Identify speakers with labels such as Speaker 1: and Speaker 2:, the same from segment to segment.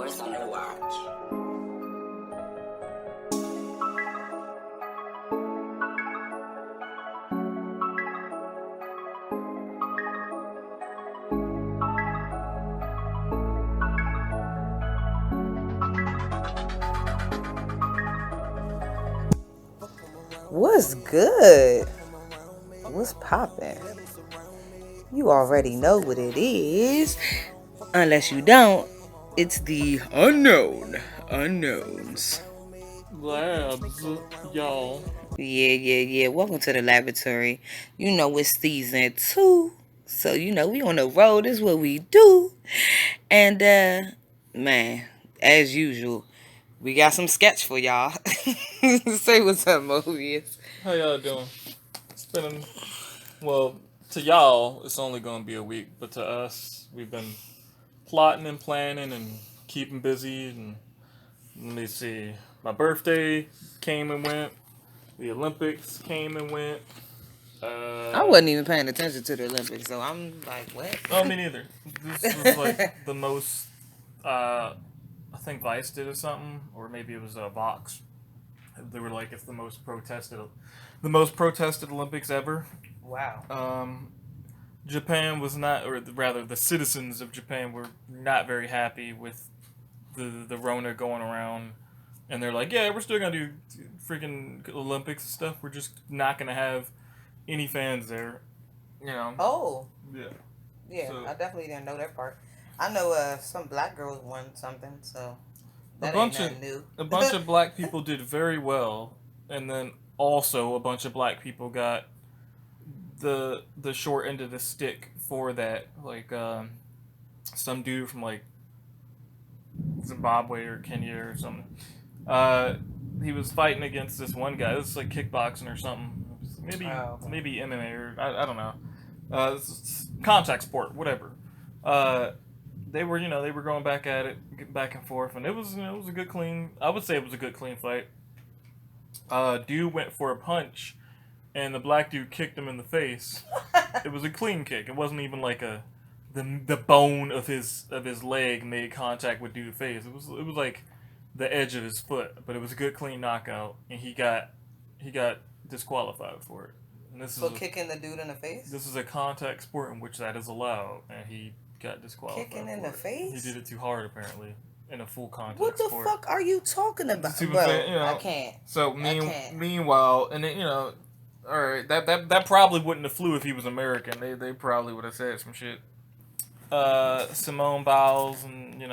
Speaker 1: Sports on the watch.
Speaker 2: What's good? What's poppin'? You already know what it is. Unless you don't, it's the unknown unknowns.
Speaker 3: Labs, y'all.
Speaker 2: Yeah. Welcome to the laboratory. You know it's season 2. So you know we on the road. This is what we do. And man, as usual, we got some sketch for y'all. Say what's up, Mobius.
Speaker 3: How y'all doing? It's been, well, to y'all, it's only gonna be a week, but to us, we've been plotting and planning and keeping busy. And let me see, my birthday came and went. The Olympics came and went.
Speaker 2: I wasn't even paying attention to the Olympics, so I'm like, what?
Speaker 3: Oh, me neither. This was like the most, I think Vice did or something, or maybe it was Vox. They were like, it's the most protested Olympics ever.
Speaker 2: Wow.
Speaker 3: Japan was not, or rather, the citizens of Japan were not very happy with the Rona going around, and they're like, yeah, we're still gonna do freaking Olympics and stuff. We're just not gonna have any fans there, you know.
Speaker 2: Oh.
Speaker 3: Yeah. So,
Speaker 2: I definitely didn't know that part. I know some black girls won something, so that
Speaker 3: a bunch
Speaker 2: ain't nothing new.
Speaker 3: A bunch of black people did very well, and then also a bunch of black people got the short end of the stick for that. Like some dude from like Zimbabwe or Kenya or something. He was fighting against this one guy. This is like kickboxing or something. Maybe MMA or I don't know. It's contact sport, whatever. They were going back at it, back and forth, and it was a good clean. I would say it was a good clean fight. Dude went for a punch, and the black dude kicked him in the face. It was a clean kick. It wasn't even like the bone of his leg made contact with dude's face. It was like the edge of his foot, but it was a good clean knockout, and he got disqualified for it. And this
Speaker 2: is kicking the dude in the face?
Speaker 3: This is a contact sport in which that is allowed, and he got disqualified.
Speaker 2: Kicking in the face?
Speaker 3: He did it too hard, apparently, in a full contact
Speaker 2: sport. What the fuck are you talking about? Bro, I can't.
Speaker 3: So, meanwhile, and then, all right, that probably wouldn't have flew if he was American. They probably would have said some shit. Simone Biles, and,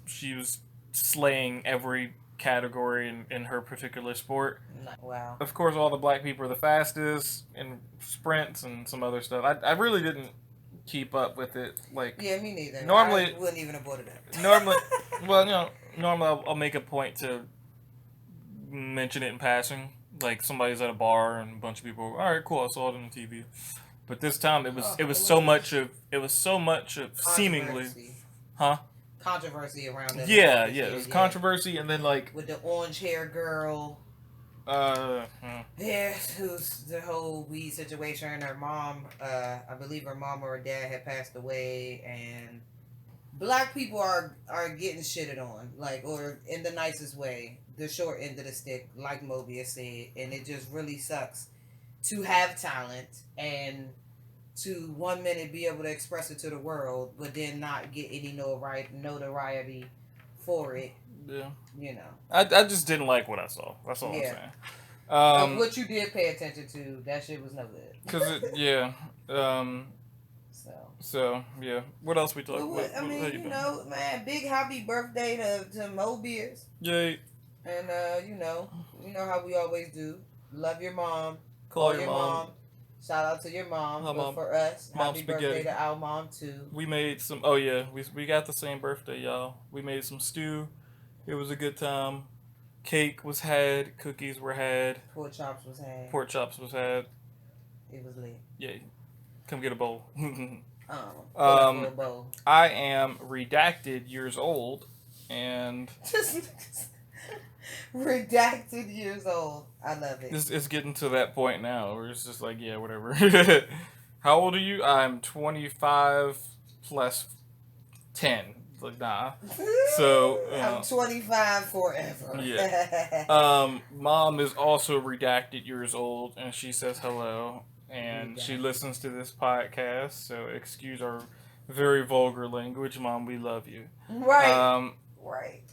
Speaker 3: she was slaying every category in her particular sport.
Speaker 2: Wow.
Speaker 3: Of course, all the black people are the fastest in sprints and some other stuff. I really didn't keep up with it. Like,
Speaker 2: yeah, me neither.
Speaker 3: Normally,
Speaker 2: I wouldn't even have brought it up.
Speaker 3: Normally I'll make a point to mention it in passing. Like, somebody's at a bar and a bunch of people, all right, cool, I saw it on the TV. But this time it was so much of seemingly,
Speaker 2: controversy around it.
Speaker 3: Yeah, it was controversy, and then like
Speaker 2: with the orange hair girl. Yeah, who's the whole weed situation. Her mom, I believe her mom or her dad had passed away, and black people are getting shitted on, like, or in the nicest way, the short end of the stick, like Mobius said, and it just really sucks to have talent and to 1 minute be able to express it to the world, but then not get any notoriety for it.
Speaker 3: Yeah. I just didn't like what I saw. That's all I'm saying.
Speaker 2: What you did pay attention to, that shit was no good.
Speaker 3: So yeah. What else we talking about?
Speaker 2: I mean, man, big happy birthday to Mobius.
Speaker 3: Yay.
Speaker 2: And you know how we always do. Love your mom.
Speaker 3: Call your mom.
Speaker 2: Shout out to your mom.
Speaker 3: Hi, Mom.
Speaker 2: For us,
Speaker 3: Mom's
Speaker 2: happy birthday to our mom too.
Speaker 3: We made some. Oh yeah, we got the same birthday, y'all. We made some stew. It was a good time. Cake was had. Cookies were had.
Speaker 2: Pork chops was
Speaker 3: had.
Speaker 2: It was lit.
Speaker 3: Yeah. Come get a bowl.
Speaker 2: A bowl.
Speaker 3: I am redacted years old, and
Speaker 2: redacted years old. I love it.
Speaker 3: It's getting to that point now where it's just like, yeah, whatever. How old are you? I'm 25 plus 10. like, nah. So
Speaker 2: I'm 25 forever.
Speaker 3: Yeah. Mom is also redacted years old, and she says hello, and she listens to this podcast. So excuse our very vulgar language, Mom. We love you.
Speaker 2: Right. Right.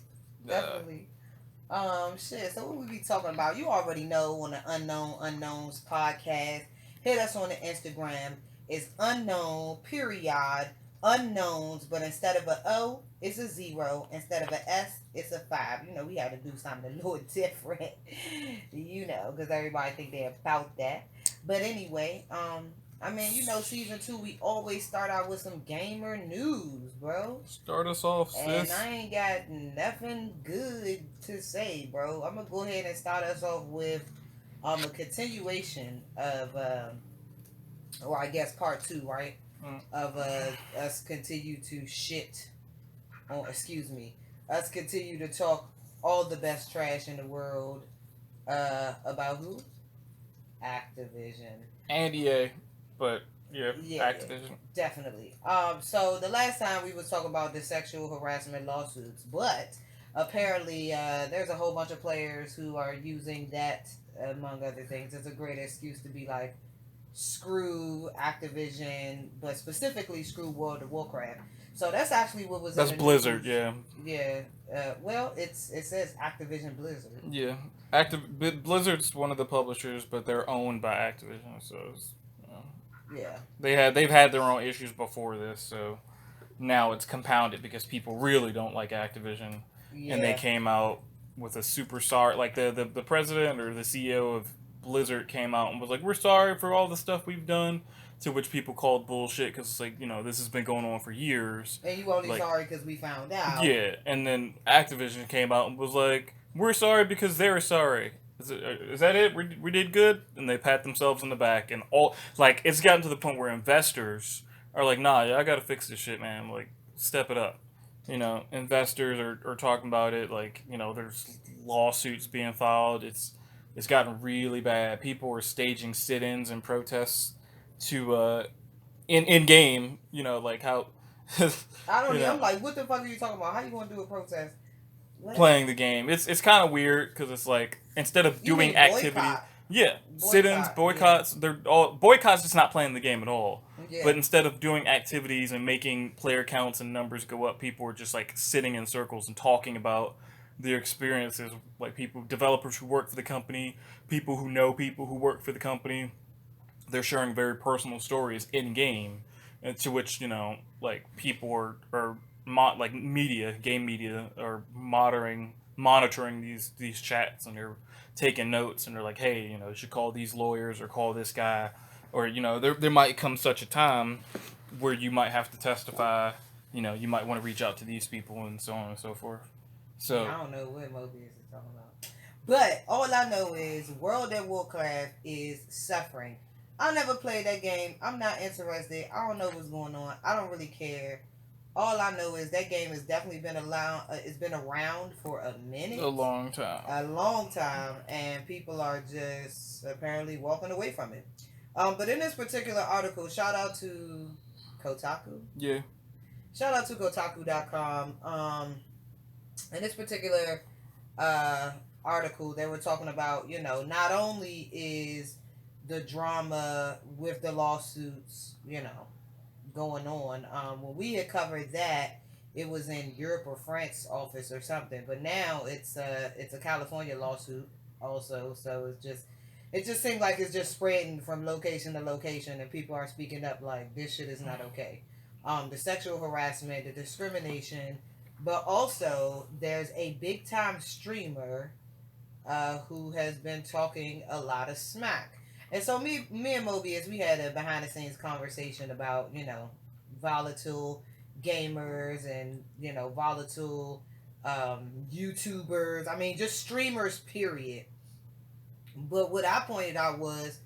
Speaker 2: Definitely. Shit. So what we be talking about? You already know on the Unknown Unknowns podcast. Hit us on the Instagram. It's unknown period unknowns, but instead of a O, it's a 0. Instead of a S, it's a 5. You know, we had to do something a little different. You know, because everybody think they're about that. But anyway, I mean, you know, season 2, we always start out with some gamer news, bro.
Speaker 3: Start us off, sis.
Speaker 2: And I ain't got nothing good to say, bro. I'm gonna go ahead and start us off with a continuation of, or I guess part 2, right? Of us continue to shit. Oh, excuse me. Us continue to talk all the best trash in the world. About who? Activision.
Speaker 3: And EA, but yeah, Activision.
Speaker 2: Definitely. So the last time we was talking about the sexual harassment lawsuits, but apparently there's a whole bunch of players who are using that, among other things, as a great excuse to be like, screw Activision, but specifically screw World of Warcraft. So that's actually what was.
Speaker 3: That's Blizzard,
Speaker 2: news. Yeah. Well, it says Activision Blizzard.
Speaker 3: Yeah, Blizzard's one of the publishers, but they're owned by Activision, so it's,
Speaker 2: yeah.
Speaker 3: They've had their own issues before this, so now it's compounded because people really don't like Activision, and they came out with a super sorry, like the president or the CEO of Blizzard came out and was like, we're sorry for all the stuff we've done, to which people called bullshit because it's like, you know, this has been going on for years.
Speaker 2: And you only sorry because we found out.
Speaker 3: Yeah, and then Activision came out and was like, we're sorry because they're sorry. Is that it? We did good? And they pat themselves on the back, and all, like, it's gotten to the point where investors are like, nah, I gotta fix this shit, man. Like, step it up. You know, investors are talking about it, like, you know, there's lawsuits being filed. It's gotten really bad. People are staging sit-ins and protests to in game. You know, like how.
Speaker 2: I don't know. I'm like, what the fuck are you talking about? How you gonna do a protest? What?
Speaker 3: Playing the game. It's kind of weird because it's like instead of doing activity, sit-ins, boycotts. They're all boycotts. Just not playing the game at all. Yeah. But instead of doing activities and making player counts and numbers go up, people are just like sitting in circles and talking about their experiences, like developers who work for the company, people who know people who work for the company. They're sharing very personal stories in game, and to which, you know, like people are game media are monitoring these chats, and they're taking notes, and they're like, hey, you know, you should call these lawyers or call this guy, or, you know, there might come such a time where you might have to testify. You know, you might want to reach out to these people and so on and so forth. So
Speaker 2: I don't know what Mobius is talking about. But all I know is World of Warcraft is suffering. I never played that game. I'm not interested. I don't know what's going on. I don't really care. All I know is that game has definitely been it's been around for a minute.
Speaker 3: A long time. And people are just apparently walking away from it. But in this particular article, shout out to Kotaku. Yeah.
Speaker 2: Shout out to Kotaku.com. In this particular article, they were talking about, you know, not only is the drama with the lawsuits, you know, going on. When we had covered that, it was in Europe or France office or something. But now it's a California lawsuit also. So it just seems like it's just spreading from location to location, and people are speaking up like this shit is not okay. The sexual harassment, the discrimination. But also, there's a big-time streamer who has been talking a lot of smack. And so me and Mobius, we had a behind-the-scenes conversation about, you know, volatile gamers and, you know, volatile YouTubers. I mean, just streamers, period. But what I pointed out was,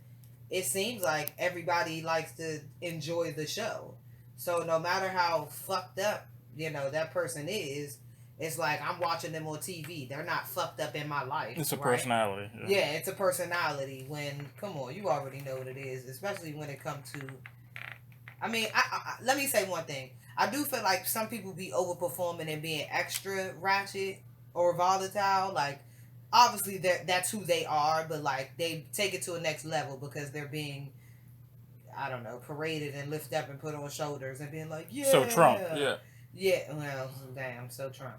Speaker 2: it seems like everybody likes to enjoy the show. So no matter how fucked up, you know, that person is, it's like I'm watching them on TV. They're not fucked up in my life.
Speaker 3: It's a personality.
Speaker 2: Yeah, it's a personality. When, come on, you already know what it is. Especially when it comes to, I mean, I let me say one thing. I do feel like some people be overperforming and being extra ratchet or volatile. Like, obviously that's who they are, but like they take it to a next level because they're being, I don't know, paraded and lifted up and put on shoulders and being like,
Speaker 3: So Trump,
Speaker 2: yeah.
Speaker 3: yeah.
Speaker 2: Yeah, well, damn, so Trump.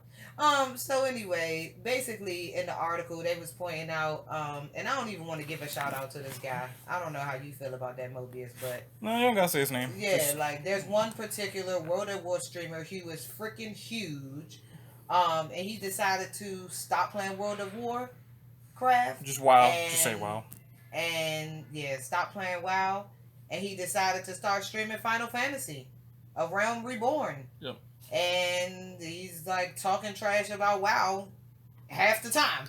Speaker 2: So anyway, basically in the article they was pointing out, and I don't even want to give a shout out to this guy. I don't know how you feel about that, Mobius, but
Speaker 3: No, you don't gotta say his name.
Speaker 2: yeah,
Speaker 3: Just...
Speaker 2: like there's one particular World at War streamer. He was freaking huge, and he decided to stop playing World of Warcraft.
Speaker 3: Just WoW.
Speaker 2: And,
Speaker 3: Just say WoW.
Speaker 2: And yeah, stop playing WoW, and he decided to start streaming Final Fantasy, A Realm Reborn.
Speaker 3: Yep.
Speaker 2: And he's like talking trash about WoW half the time.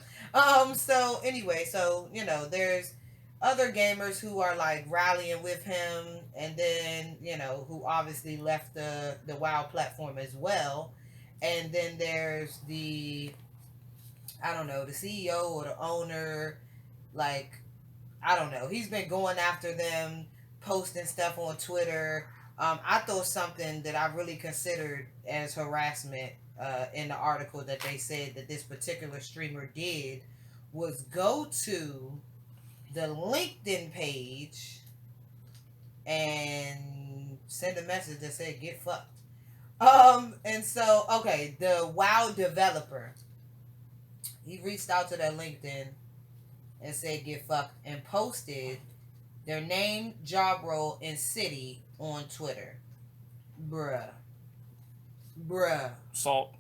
Speaker 2: So anyway, so you know, there's other gamers who are like rallying with him, and then you know who obviously left the WoW platform as well. And then there's the, I don't know, the CEO or the owner, like, I don't know. He's been going after them, posting stuff on Twitter. I thought something that I really considered as harassment in the article that they said that this particular streamer did was go to the LinkedIn page and send a message that said get fucked. And so, okay, the WoW developer, he reached out to their LinkedIn and said get fucked and posted their name, job role, and city on Twitter. Bruh.
Speaker 3: Salt.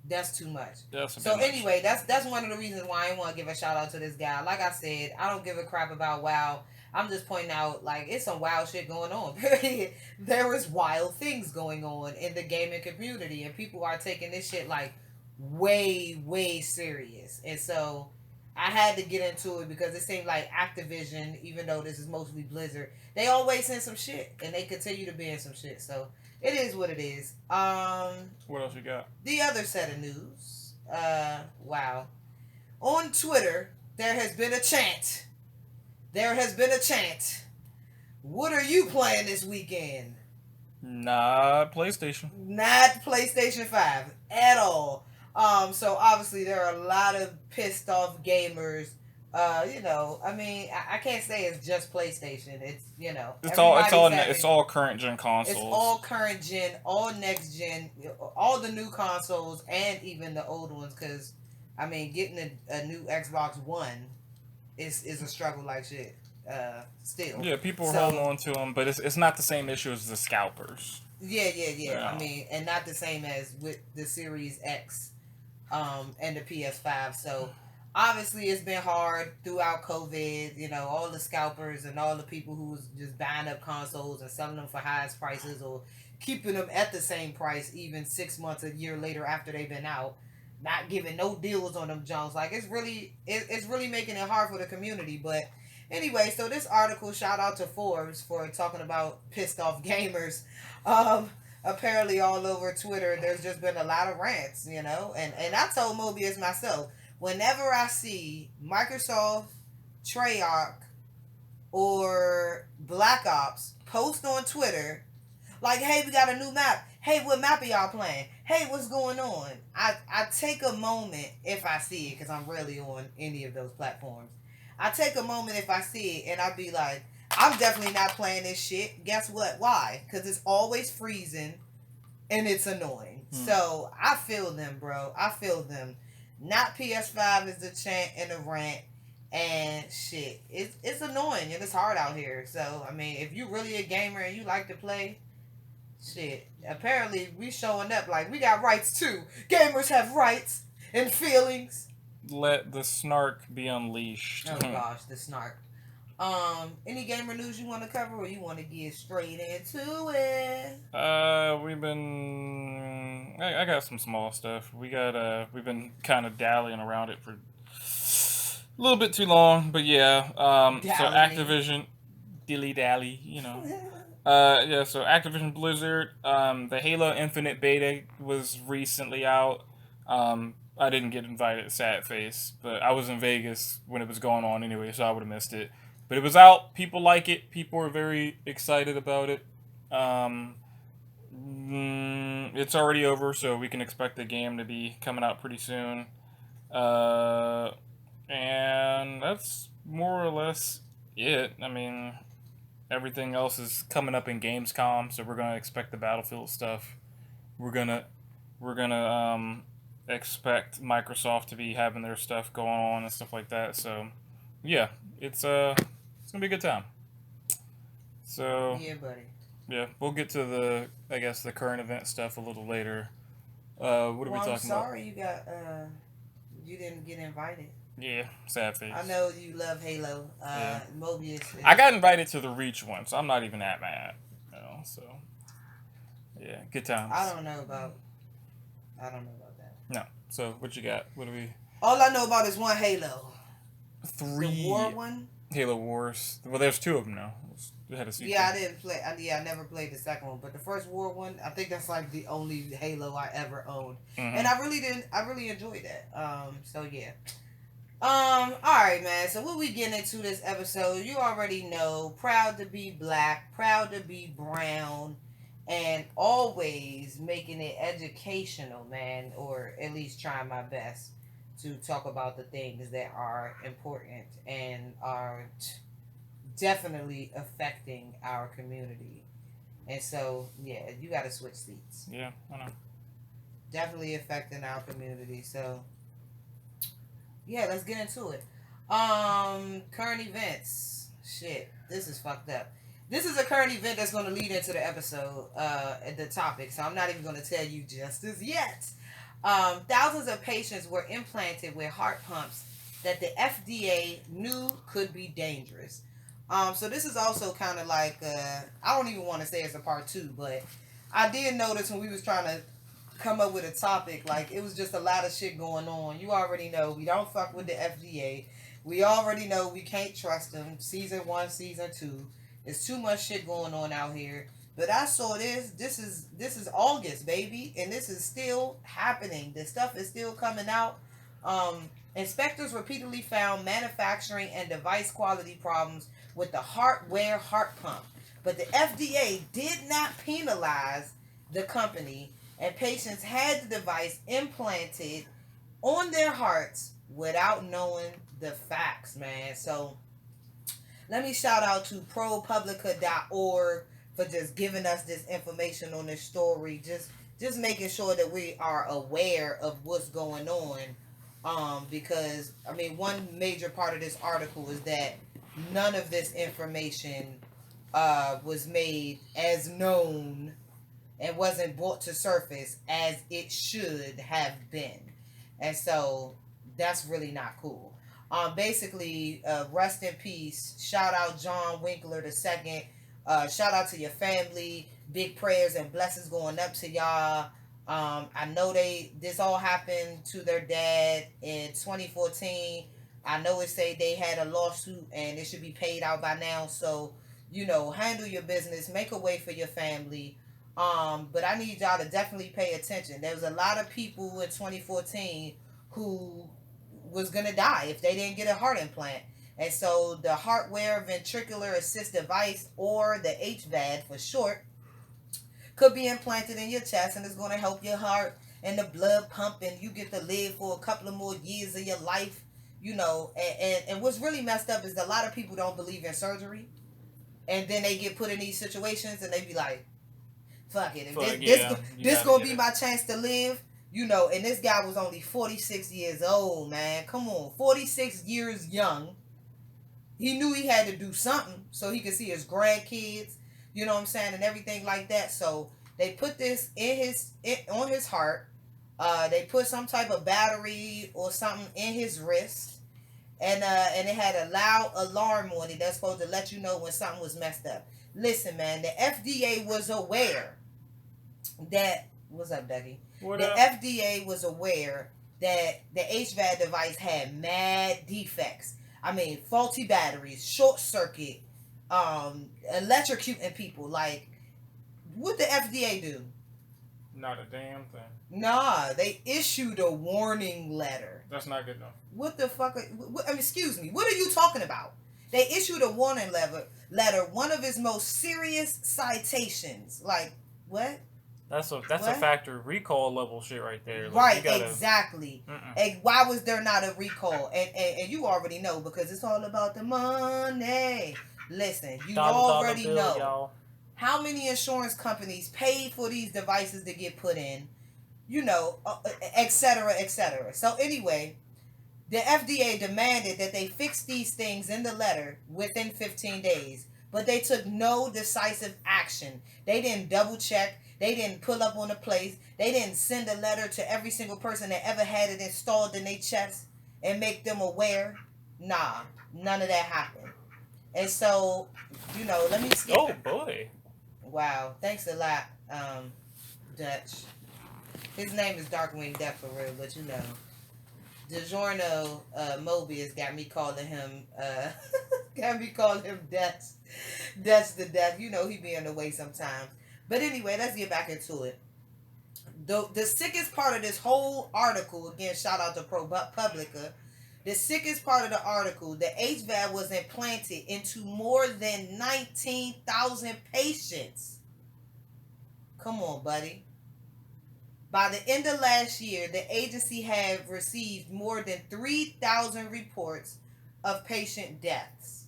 Speaker 2: That's too much.
Speaker 3: So
Speaker 2: anyway, that's one of the reasons why I want to give a shout out to this guy. Like I said, I don't give a crap about WoW. I'm just pointing out, like, it's some wild shit going on. Period. There is wild things going on in the gaming community, and people are taking this shit like way, way serious. And so I had to get into it because it seemed like Activision, even though this is mostly Blizzard, they always in some shit, and they continue to be in some shit. So it is what it is.
Speaker 3: What else you got?
Speaker 2: The other set of news. Wow. On Twitter, there has been a chant. What are you playing this weekend?
Speaker 3: Not PlayStation.
Speaker 2: Not PlayStation 5 at all. So obviously there are a lot of pissed off gamers. You know, I mean, I can't say it's just PlayStation. It's, you know,
Speaker 3: it's all current gen consoles.
Speaker 2: It's all current gen, all next gen, all the new consoles, and even the old ones. Because I mean, getting a new Xbox One is a struggle like shit. Still.
Speaker 3: Yeah, people are holding on to them, but it's not the same issue as the scalpers.
Speaker 2: Yeah. I mean, and not the same as with the Series X, and the PS5. So obviously it's been hard throughout COVID. You know, all the scalpers and all the people who was just buying up consoles and selling them for highest prices or keeping them at the same price even 6 months, a year later after they've been out, not giving no deals on them Jones. Like it's really making it hard for the community. But anyway, so this article, shout out to Forbes for talking about pissed off gamers. Apparently all over Twitter, there's just been a lot of rants, you know, and I told Mobius myself, whenever I see Microsoft, Treyarch, or Black Ops post on Twitter, like, hey, we got a new map. Hey, what map are y'all playing? Hey, what's going on? I take a moment if I see it, because I'm rarely on any of those platforms. I take a moment if I see it, and I'll be like, I'm definitely not playing this shit. Guess what? Why? Because it's always freezing, and it's annoying. So, I feel them, bro. I feel them. Not PS5 is the chant and the rant, and shit. It's annoying, and it's hard out here. So, I mean, if you really a gamer and you like to play, shit. Apparently, we showing up like, we got rights too. Gamers have rights and feelings.
Speaker 3: Let the snark be unleashed.
Speaker 2: Oh gosh, the snark. Any gamer news you want to cover, or you want to get straight into it?
Speaker 3: We've been. I got some small stuff. We've been kind of dallying around it for a little bit too long, but yeah. So Activision, dilly dally, you know. Yeah. So Activision Blizzard, the Halo Infinite beta was recently out. I didn't get invited, sad face, but I was in Vegas when it was going on anyway, so I would have missed it. But it was out. People like it. People are very excited about it. It's already over, so we can expect the game to be coming out pretty soon. And that's more or less it. I mean, everything else is coming up in Gamescom, so we're gonna expect the Battlefield stuff. We're gonna expect Microsoft to be having their stuff going on and stuff like that. So yeah, it's gonna be a good time. So
Speaker 2: Yeah, buddy.
Speaker 3: yeah, we'll get to the current event stuff a little later. What are we
Speaker 2: Well, I'm
Speaker 3: talking about?
Speaker 2: sorry you didn't get invited.
Speaker 3: Yeah, sad face.
Speaker 2: I know you love Halo.
Speaker 3: Yeah.
Speaker 2: Mobius.
Speaker 3: I got invited to the Reach one, so I'm not even that mad. So yeah, good times.
Speaker 2: I don't know about that.
Speaker 3: No. So what you got? What do we?
Speaker 2: All I know about is one Halo.
Speaker 3: 3
Speaker 2: The War one.
Speaker 3: Halo Wars. Well, there's 2 of them now. We had a sequel.
Speaker 2: Yeah, I didn't play. I never played the second one, but the first War one, I think that's like the only Halo I ever owned, and I really enjoyed that. So yeah. All right, man. So what we getting into this episode? You already know. Proud to be black. Proud to be brown. And always making it educational, man, or at least trying my best to talk about the things that are important and are definitely affecting our community. And so, yeah, you got to switch seats.
Speaker 3: Yeah, I know.
Speaker 2: Definitely affecting our community. So, yeah, let's get into it. Current events. Shit, this is fucked up. This is a current event that's going to lead into the episode, the topic, so I'm not even going to tell you just as yet. Thousands of patients were implanted with heart pumps that the FDA knew could be dangerous. So this is also kind of like, I don't even want to say it's a part 2, but I did notice when we was trying to come up with a topic, like, it was just a lot of shit going on. You already know we don't fuck with the FDA. We already know we can't trust them. Season 1, Season 2. There's too much shit going on out here. But I saw this. This is August, baby. And this is still happening. This stuff is still coming out. Inspectors repeatedly found manufacturing and device quality problems with the hardware heart pump. But the FDA did not penalize the company. And patients had the device implanted on their hearts without knowing the facts, man. So let me shout out to ProPublica.org for just giving us this information on this story. Just making sure that we are aware of what's going on. Because, I mean, one major part of this article is that none of this information was made as known and wasn't brought to surface as it should have been. And so that's really not cool. Basically, rest in peace. Shout out John Winkler II. Shout out to your family. Big prayers and blessings going up to y'all. I know this all happened to their dad in 2014. I know it say they had a lawsuit and it should be paid out by now. So, handle your business. Make a way for your family. But I need y'all to definitely pay attention. There was a lot of people in 2014 who was going to die if they didn't get a heart implant. And so the hardware ventricular assist device, or the HVAD for short, could be implanted in your chest, and it's going to help your heart and the blood pump, and you get to live for a couple of more years of your life, and what's really messed up is a lot of people don't believe in surgery, and then they get put in these situations and they be like, fuck it, if this gonna be my chance to live. And this guy was only 46 years old, man. Come on, 46 years young. He knew he had to do something so he could see his grandkids, you know what I'm saying, and everything like that. So they put this on his heart. They put some type of battery or something in his wrist, and it had a loud alarm on it that's supposed to let you know when something was messed up. Listen, man, the FDA was aware that. What's up, Dougie? FDA was aware that the HVAD device had mad defects. I mean, faulty batteries, short circuit, electrocuting people. Like, what the FDA do?
Speaker 3: Not a damn thing.
Speaker 2: Nah, they issued a warning letter.
Speaker 3: That's not good enough.
Speaker 2: What the fuck? Excuse me. What are you talking about? They issued a warning letter. One of his most serious citations. Like, what?
Speaker 3: That's a factor recall level shit right there. Like,
Speaker 2: right,
Speaker 3: gotta,
Speaker 2: exactly. And why was there not a recall? And you already know, because it's all about the money. Listen, you already
Speaker 3: bill,
Speaker 2: know
Speaker 3: y'all.
Speaker 2: How many insurance companies paid for these devices to get put in, you know, et cetera, et cetera. So anyway, the FDA demanded that they fix these things in the letter within 15 days, but they took no decisive action. They didn't double check. They didn't pull up on the place. They didn't send a letter to every single person that ever had it installed in their chest and make them aware. Nah, none of that happened. And so, you know, let me skip.
Speaker 3: Oh boy!
Speaker 2: Wow, thanks a lot, Dutch. His name is Darkwing Duck for real, but you know, DiGiorno Mobius got me calling him Dutch the Death. You know, he be in the way sometimes. But anyway, let's get back into it. The sickest part of this whole article, again, shout out to ProPublica, the sickest part of the article, the HVAC was implanted into more than 19,000 patients. Come on, buddy. By the end of last year, the agency had received more than 3,000 reports of patient deaths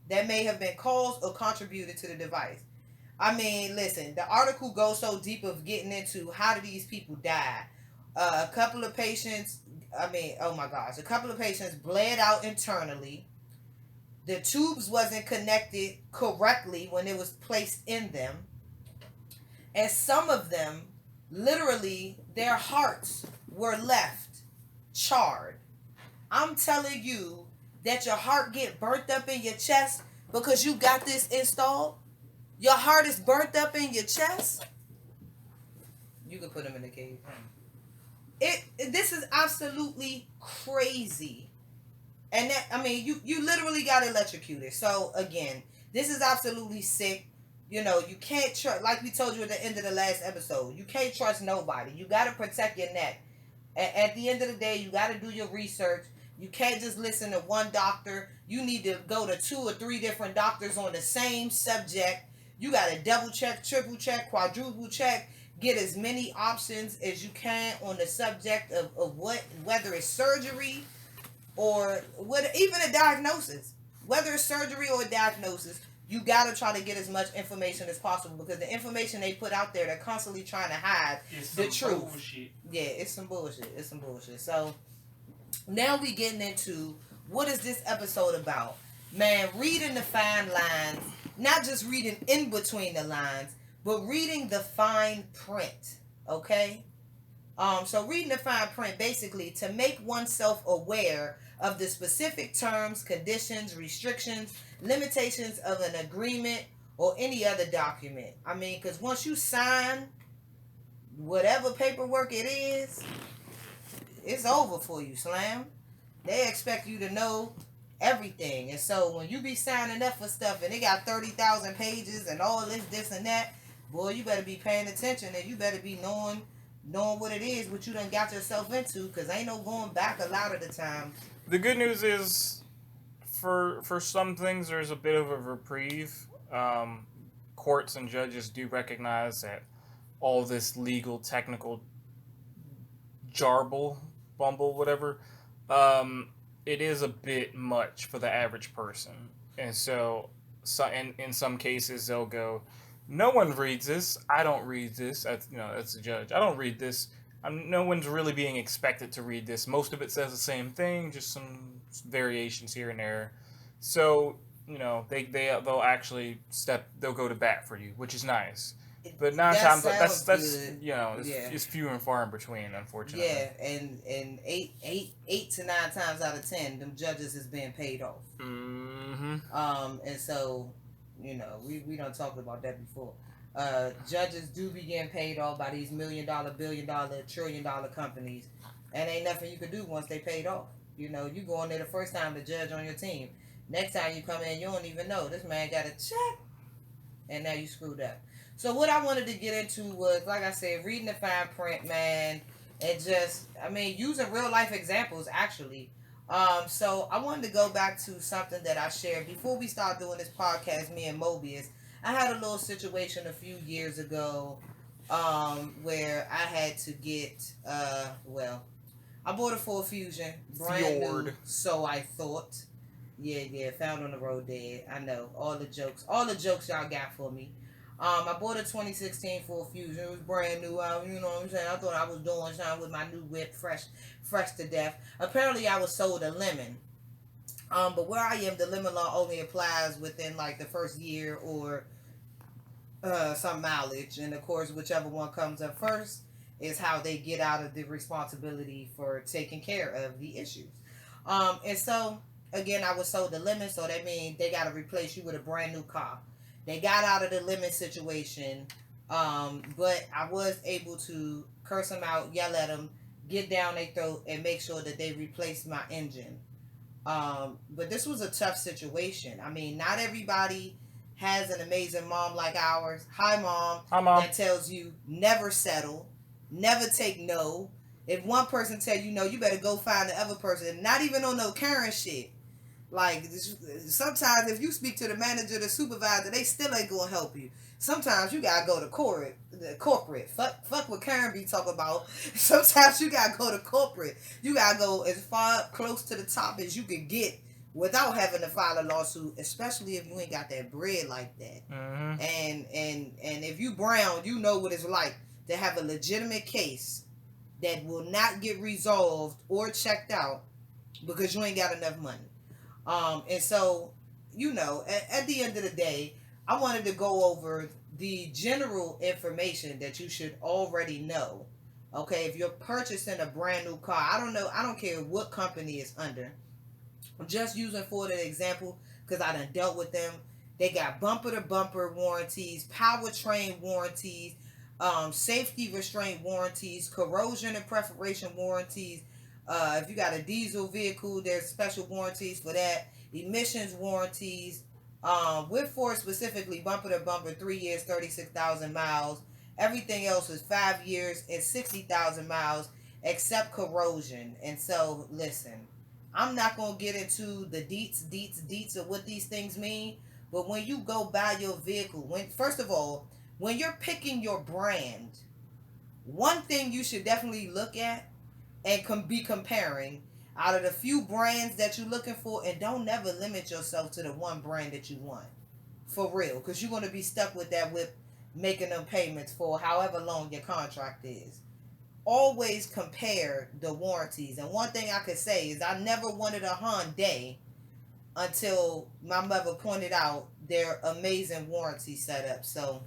Speaker 2: that may have been caused or contributed to the device. I mean, listen, the article goes so deep of getting into how do these people die. A couple of patients bled out internally. The tubes wasn't connected correctly when it was placed in them. And some of them, literally, their hearts were left charred. I'm telling you that your heart get burnt up in your chest because you got this installed. Your heart is burnt up in your chest. You can put them in the cave. This is absolutely crazy. And that, I mean, you literally got electrocuted. So again, this is absolutely sick. You know, you can't trust, like we told you at the end of the last episode, you can't trust nobody. You got to protect your neck. At the end of the day, you got to do your research. You can't just listen to one doctor. You need to go to 2 or 3 different doctors on the same subject. You got to double check, triple check, quadruple check. Get as many options as you can on the subject of whether it's surgery or even a diagnosis. Whether it's surgery or a diagnosis, you got to try to get as much information as possible, because the information they put out there, they're constantly trying to hide the truth. Bullshit. Yeah, it's some bullshit. So now we getting into what is this episode about? Man, reading the fine lines, not just reading in between the lines, but reading the fine print, okay? So reading the fine print, basically, to make oneself aware of the specific terms, conditions, restrictions, limitations of an agreement or any other document. I mean, because once you sign whatever paperwork it is, it's over for you, Slam. They expect you to know everything. And so when you be signing up for stuff and it got 30,000 pages and all this and that, boy, you better be paying attention, and you better be knowing what it is, what you done got yourself into, because ain't no going back a lot of the time.
Speaker 3: The good news is, for some things, there's a bit of a reprieve. Courts and judges do recognize that all this legal, technical bumble, whatever, it is a bit much for the average person. And so in some cases, they'll go, no one reads this. I don't read this. That's the judge. I don't read this. No one's really being expected to read this. Most of it says the same thing, just some variations here and there. So, they'll actually they'll go to bat for you, which is nice. But 9 times that's it's few and far in between, unfortunately.
Speaker 2: Yeah, and 8 to 9 times out of 10, them judges is being paid off.
Speaker 3: Mm-hmm.
Speaker 2: And so, we done talked about that before. Judges do be getting paid off by these $1 million, $1 billion, $1 trillion companies, and ain't nothing you could do once they paid off. You go in there the first time to judge on your team. Next time you come in, you don't even know this man got a check, and now you screwed up. So what I wanted to get into was, like I said, reading the fine print, man, and using real life examples actually. So I wanted to go back to something that I shared before we start doing this podcast. Me and Mobius, I had a little situation a few years ago where I had to get, I bought a Ford Fusion, brand new, so I thought. Yeah, found on the road dead. I know, all the jokes y'all got for me. I bought a 2016 Ford Fusion. It was brand new. You know what I'm saying? I thought I was doing something with my new whip, fresh to death. Apparently, I was sold a lemon. But where I am, the lemon law only applies within like the first year or some mileage, and of course, whichever one comes up first is how they get out of the responsibility for taking care of the issues. And so again, I was sold the lemon, so that means they got to replace you with a brand new car. They got out of the lemon situation, but I was able to curse them out, yell at them, get down their throat, and make sure that they replaced my engine. But this was a tough situation. I mean, not everybody has an amazing mom like ours. Hi, Mom.
Speaker 3: Hi, Mom.
Speaker 2: That tells you never settle, never take no. If one person tell you no, you better go find the other person. Not even on no Karen shit. Like, sometimes if you speak to the manager, the supervisor, they still ain't gonna help you. Sometimes you gotta go to corporate. Fuck what Karen be talking about. Sometimes you gotta go to corporate. You gotta go as far close to the top as you can get without having to file a lawsuit, especially if you ain't got that bread like that.
Speaker 3: Mm-hmm.
Speaker 2: And if you brown, you know what it's like to have a legitimate case that will not get resolved or checked out because you ain't got enough money. And so, you know, at the end of the day, I wanted to go over the general information that you should already know. Okay, if you're purchasing a brand new car, I don't care what company it's under. I'm just using Ford as an example because I done dealt with them. They got bumper-to-bumper warranties, powertrain warranties, safety restraint warranties, corrosion and perforation warranties. If you got a diesel vehicle, there's special warranties for that. Emissions warranties. With Ford specifically, bumper to bumper, 3 years, 36,000 miles. Everything else is 5 years and 60,000 miles, except corrosion. And so, listen, I'm not going to get into the deets of what these things mean. But when you go buy your vehicle, first of all, when you're picking your brand, one thing you should definitely look at and be comparing out of the few brands that you're looking for, and don't never limit yourself to the one brand that you want. For real. Because you're going to be stuck with that with making them payments for however long your contract is. Always compare the warranties. And one thing I could say is I never wanted a Hyundai until my mother pointed out their amazing warranty setup. So,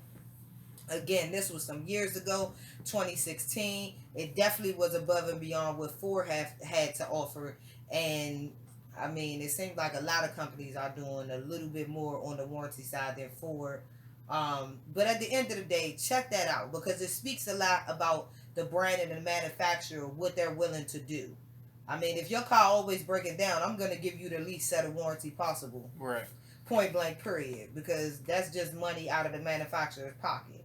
Speaker 2: again, this was some years ago, 2016. It definitely was above and beyond what Ford had to offer. And, I mean, it seems like a lot of companies are doing a little bit more on the warranty side than Ford. But at the end of the day, check that out because it speaks a lot about the brand and the manufacturer, what they're willing to do. I mean, if your car always breaking down, I'm going to give you the least set of warranty possible.
Speaker 3: Right.
Speaker 2: Point blank, period. Because that's just money out of the manufacturer's pocket.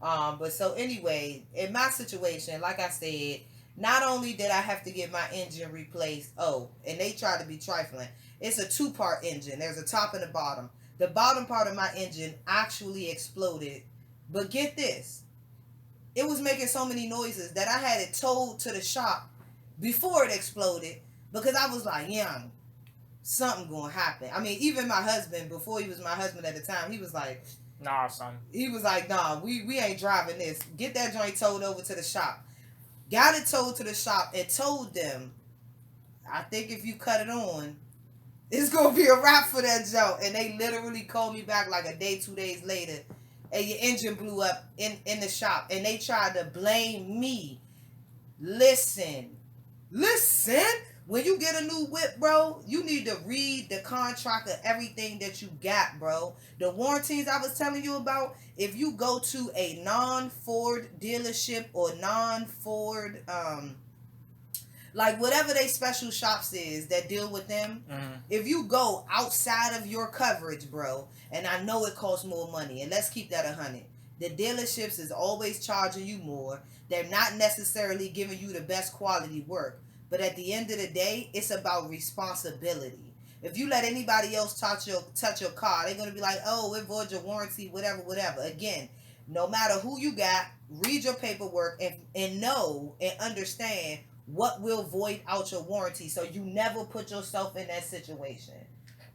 Speaker 2: But so anyway, in my situation, like I said, not only did I have to get my engine replaced, and they tried to be trifling. It's a 2-part engine. There's a top and a bottom. The bottom part of my engine actually exploded. But get this. It was making so many noises that I had it towed to the shop before it exploded because I was like, young, something gonna happen. I mean, even my husband, before he was my husband at the time, he was like,
Speaker 3: nah, son.
Speaker 2: He was like, nah, we ain't driving this. Get that joint towed over to the shop. Got it towed to the shop and told them, I think if you cut it on, it's gonna be a wrap for that joint. And they literally called me back like a day, 2 days later, and your engine blew up in the shop. And they tried to blame me. Listen. When you get a new whip, bro, you need to read the contract of everything that you got, bro. The warranties I was telling you about, if you go to a non-Ford dealership or non-Ford, like whatever they special shops is that deal with them, if you go outside of your coverage, bro, and I know it costs more money, and let's keep that 100. The dealerships is always charging you more. They're not necessarily giving you the best quality work. But at the end of the day, it's about responsibility. If you let anybody else touch your car, they're going to be like, oh, it voids your warranty, whatever. Again, No matter who you got, read your paperwork and know and understand what will void out your warranty so you never put yourself in that situation.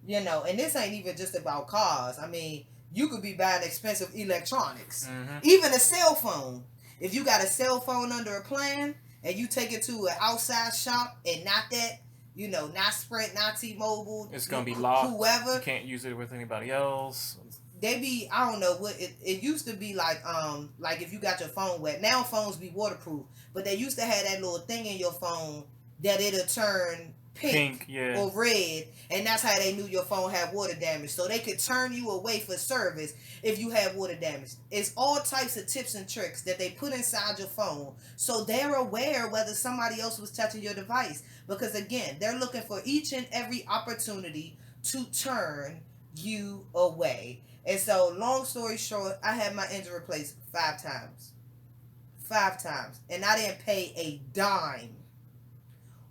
Speaker 2: You know, and this ain't even just about cars. I mean, you could be buying expensive electronics. Even a cell phone. If you got a cell phone under a plan and you take it to an outside shop and not that, you know, not Sprint, not T-Mobile,
Speaker 3: it's gonna be locked.
Speaker 2: Whoever,
Speaker 3: you can't use it with anybody else.
Speaker 2: They be, I don't know what it used to be like if you got your phone wet. Now phones be waterproof, but they used to have that little thing in your phone that it'll turn pink or red, and that's how they knew your phone had water damage, so they could turn you away for service if you had water damage. It's all types of tips and tricks that they put inside your phone so they're aware whether somebody else was touching your device, because again, they're looking for each and every opportunity to turn you away. And so, long story short, I had my engine replaced 5 times. 5 times. And I didn't pay a dime.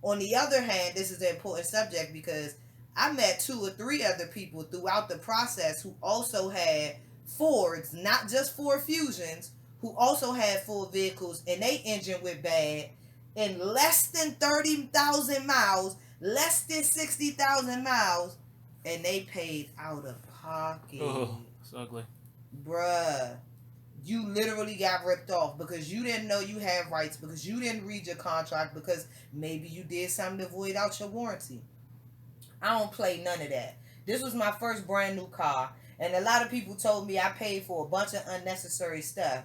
Speaker 2: On the other hand, this is an important subject because I met 2 or 3 other people throughout the process who also had Fords, not just Ford Fusions, who also had full vehicles and they engine went bad in less than 30,000 miles, less than 60,000 miles, and they paid out of pocket.
Speaker 3: Oh, it's ugly.
Speaker 2: Bruh, you literally got ripped off because you didn't know you had rights, because you didn't read your contract, because maybe you did something to void out your warranty. I don't play none of that. This was my first brand new car, and a lot of people told me I paid for a bunch of unnecessary stuff.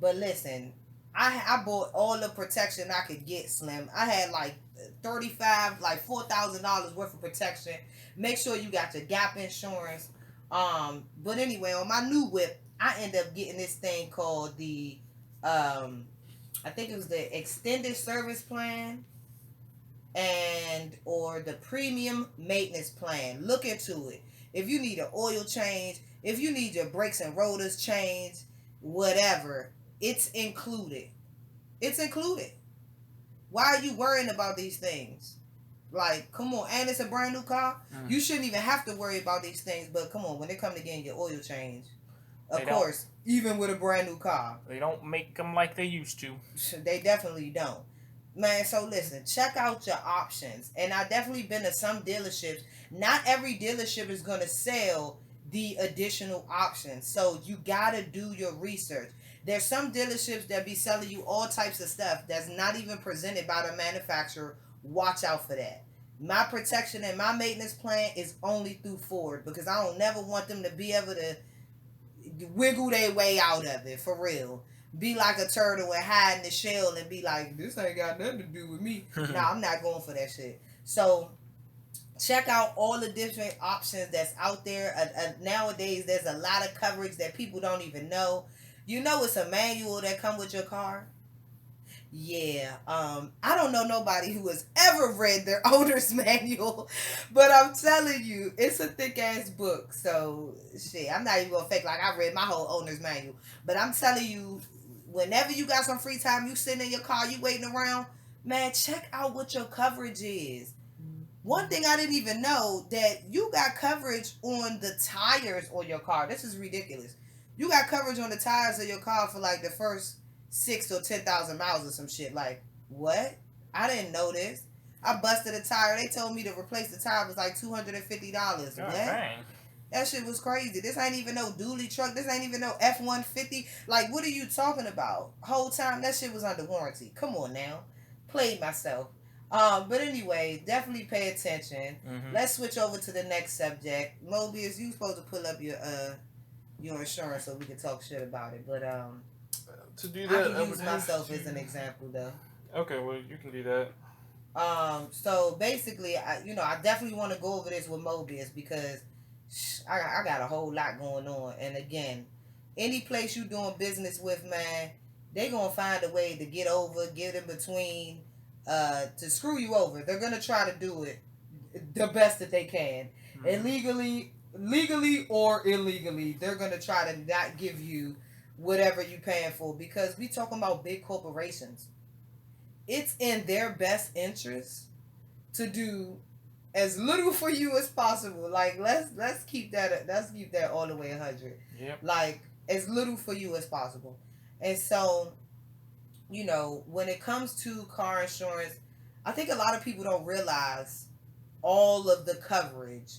Speaker 2: But listen, I bought all the protection I could get, Slim. I had like $4,000 worth of protection. Make sure you got your gap insurance. But anyway, on my new whip, I ended up getting this thing called the, I think it was the extended service plan or the premium maintenance plan. Look into it. If you need an oil change, if you need your brakes and rotors changed, whatever, it's included. It's included. Why are you worrying about these things? Like, come on, and it's a brand new car. You shouldn't even have to worry about these things, but come on, when they come to getting your oil change, of course, even with a brand new car.
Speaker 3: They don't make them like they used to.
Speaker 2: They definitely don't. Man, so listen, check out your options. And I've definitely been to some dealerships. Not every dealership is going to sell the additional options. So you got to do your research. There's some dealerships that be selling you all types of stuff that's not even presented by the manufacturer. Watch out for that. My protection and my maintenance plan is only through Ford, because I don't never want them to be able to wiggle their way out of it, for real. Be like a turtle and hide in the shell and be like, this ain't got nothing to do with me. Nah, I'm not going for that shit. So check out all the different options that's out there. Nowadays, there's a lot of coverage that people don't even know. You know, it's a manual that come with your car. Yeah, I don't know nobody who has ever read their owner's manual, but I'm telling you, it's a thick ass book. So shit, I'm not even gonna fake like I read my whole owner's manual, but I'm telling you, whenever you got some free time, you sitting in your car, you waiting around, man, check out what your coverage is. One thing I didn't even know, that you got coverage on the tires on your car. This is ridiculous. You got coverage on the tires of your car for like the first 6,000 or 10,000 miles or some shit. Like, what? I didn't know this. I busted a tire. They told me to replace the tire was like $250. What?
Speaker 3: Dang.
Speaker 2: That shit was crazy. This ain't even no dually truck. This ain't even no F-150. Like, what are you talking about? Whole time that shit was under warranty. Come on now. Played myself. But anyway, definitely pay attention. Let's switch over to the next subject. Mobius, you supposed to pull up your insurance so we can talk shit about it. But
Speaker 3: to do that,
Speaker 2: I can use myself as an example though.
Speaker 3: Okay, well you can do that.
Speaker 2: So basically, I definitely want to go over this with Mobius because I got a whole lot going on. And again, any place you doing business with, man, they gonna find a way to get in between, to screw you over. They're gonna try to do it the best that they can, and legally or illegally, they're gonna try to not give you whatever you paying for, because we talking about big corporations. It's in their best interest to do as little for you as possible. Like let's keep that all the way 100.
Speaker 3: Yep.
Speaker 2: Like as little for you as possible. And so, when it comes to car insurance, I think a lot of people don't realize all of the coverage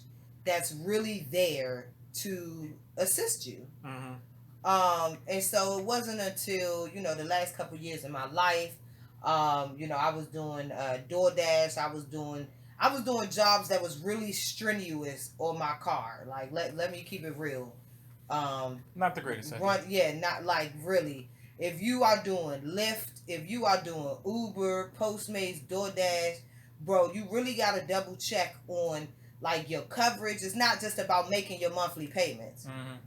Speaker 2: that's really there to assist you.
Speaker 3: Mm-hmm.
Speaker 2: And so it wasn't until, the last couple years in my life, I was doing DoorDash. I was doing jobs that was really strenuous on my car. Like, let me keep it real.
Speaker 3: Not the greatest.
Speaker 2: Not like really. If you are doing Lyft, if you are doing Uber, Postmates, DoorDash, bro, you really gotta double check on like your coverage. It's not just about making your monthly payments.
Speaker 3: Mm-hmm.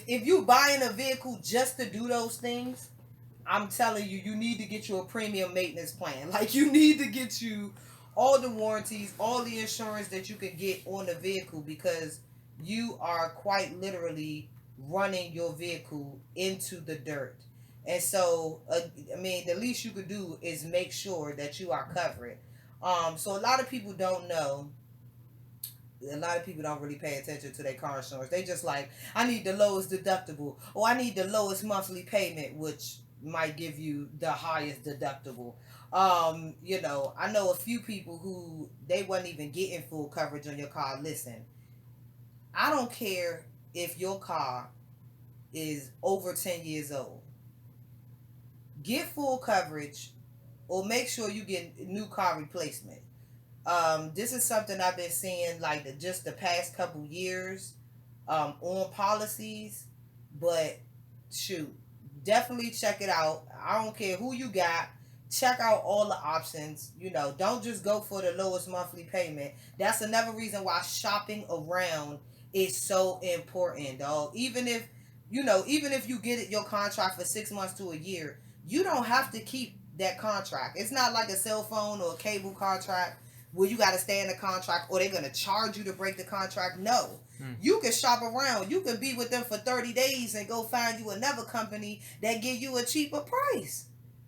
Speaker 2: If you buying a vehicle just to do those things, I'm telling you, you need to get you a premium maintenance plan. Like, you need to get you all the warranties, all the insurance that you can get on the vehicle, because you are quite literally running your vehicle into the dirt. And so, the least you could do is make sure that you are covered. So a lot of people don't know. A lot of people don't really pay attention to their car insurance. They just like, I need the lowest deductible, or I need the lowest monthly payment, which might give you the highest deductible. I know a few people who they wasn't even getting full coverage on your car. Listen, I don't care if your car is over 10 years old. Get full coverage, or make sure you get new car replacement. This is something I've been seeing like just the past couple years on policies, but shoot, definitely check it out. I don't care who you got. Check out all the options. Don't just go for the lowest monthly payment. That's another reason why shopping around is so important, dog. Even if you get your contract for 6 months to a year, you don't have to keep that contract. It's not like a cell phone or a cable contract where you got to stay in the contract or they're going to charge you to break the contract. No. You can shop around. You can be with them for 30 days and go find you another company that give you a cheaper price.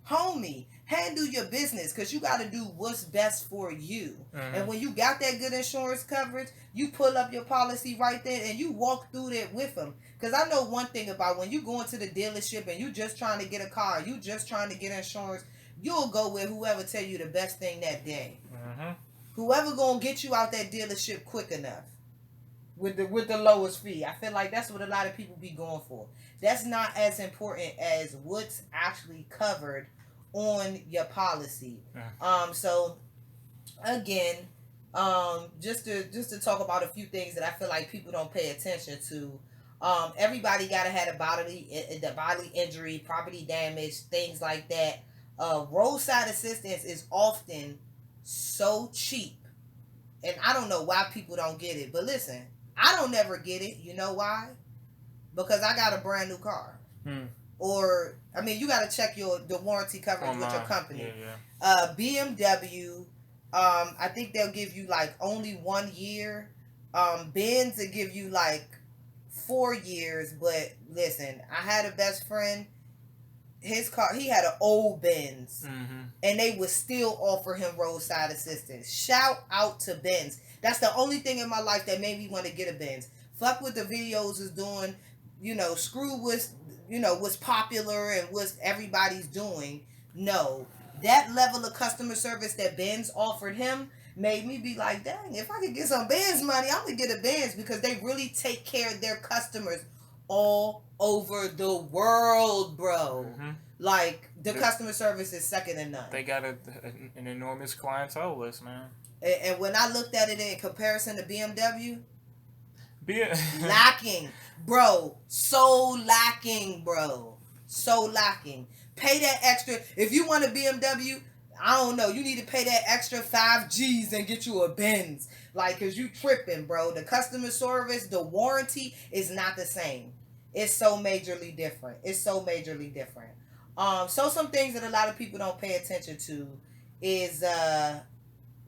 Speaker 2: Homie, handle your business, because you got to do what's best for you. And when you got that good insurance coverage, you pull up your policy right there and you walk through that with them. Because I know one thing about when you go into the dealership and you just trying to get a car, you just trying to get insurance, you'll go with whoever tell you the best thing that day. Whoever gonna get you out that dealership quick enough with the lowest fee. I feel like that's what a lot of people be going for. That's not as important as what's actually covered on your policy. So again, just to talk about a few things that I feel like people don't pay attention to. Everybody gotta have the bodily injury, property damage, things like that. Roadside assistance is often so cheap, and I don't know why people don't get it. But listen, I don't never get it. You know why? Because I got a brand new car. Or you got to check the warranty coverage with your company. BMW, I think they'll give you like only 1 year. Benz will give you like 4 years. But listen, I had a best friend. His car, he had an old Benz, and they would still offer him roadside assistance. Shout out to Benz. That's the only thing in my life that made me want to get a Benz. Fuck what the videos is doing. Screw what's popular and what everybody's doing. No, that level of customer service that Benz offered him made me be like, dang, if I could get some Benz money, I'm gonna get a Benz, because they really take care of their customers all over the world, bro. Like, the customer service is second to none.
Speaker 3: They got an enormous clientele list, man.
Speaker 2: And when I looked at it in comparison to BMW, lacking, bro. So lacking, bro. So lacking. Pay that extra. If you want a BMW, I don't know, you need to pay that extra 5 G's and get you a Benz. Like, because you tripping, bro. The customer service, the warranty is not the same. It's so majorly different. So some things that a lot of people don't pay attention to is,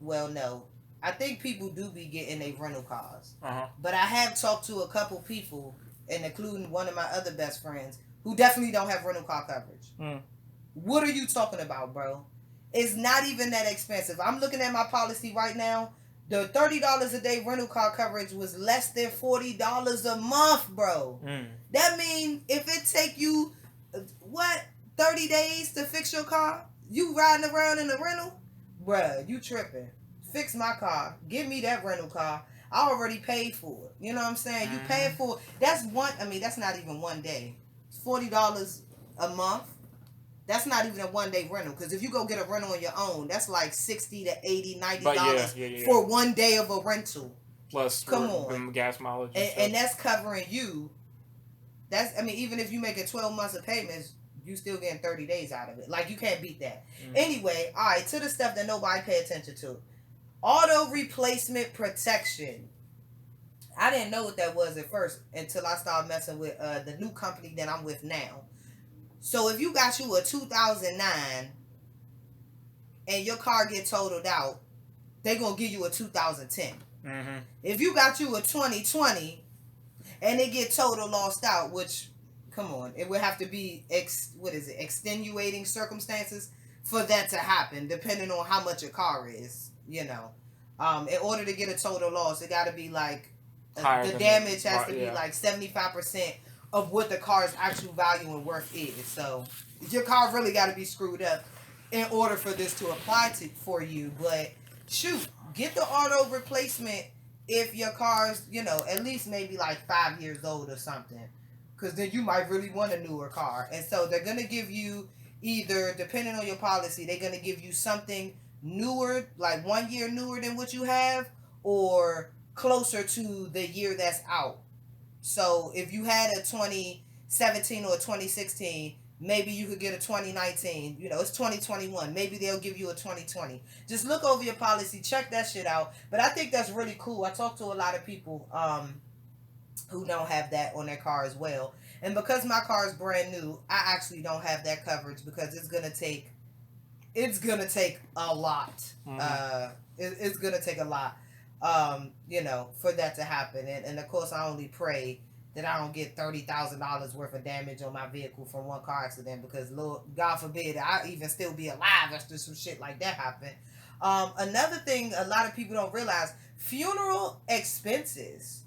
Speaker 2: no. I think people do be getting their rental cars. But I have talked to a couple people, and including one of my other best friends, who definitely don't have rental car coverage. What are you talking about, bro? It's not even that expensive. I'm looking at my policy right now. The $30 a day rental car coverage was less than $40 a month, bro. That means if it take you 30 days to fix your car, you riding around in a rental, bruh, you tripping. Fix my car, give me that rental car. I already paid for it. You know what I'm saying? You paid for it. That's not even one day. It's $40 a month. That's not even a one day rental. Because if you go get a rental on your own, that's like $60 to $80, $90 for 1 day of a rental.
Speaker 1: Plus,
Speaker 2: come on,
Speaker 1: gas mileage.
Speaker 2: And that's covering you. Even if you make it 12 months of payments, you still getting 30 days out of it. Like, you can't beat that. Anyway, all right, to the stuff that nobody pay attention to. Auto replacement protection. I didn't know what that was at first until I started messing with the new company that I'm with now. So if you got you a 2009 and your car get totaled out, they gonna give you a 2010. If you got you a 2020 and it get total lost out, which, come on, it would have to be extenuating circumstances for that to happen, depending on how much your car is. You know, in order to get a total loss, it got to be like the damage has to be like 75% of what the car's actual value and worth is. So your car really got to be screwed up in order for this to apply for you. But shoot, get the auto replacement if your car's, at least maybe like 5 years old or something, because then you might really want a newer car. And so they're gonna give you either, depending on your policy, they're gonna give you something newer, like 1 year newer than what you have, or closer to the year that's out. So if you had a 2017 or a 2016, maybe you could get a 2019. It's 2021. Maybe they'll give you a 2020. Just look over your policy, check that shit out. But I think that's really cool. I talk to a lot of people who don't have that on their car as well. And because my car is brand new, I actually don't have that coverage because it's gonna take a lot. It's gonna take a lot, for that to happen. And of course, I only pray that I don't get $30,000 worth of damage on my vehicle from one car accident, because Lord, God forbid, I even still be alive after some shit like that happen. Another thing a lot of people don't realize, funeral expenses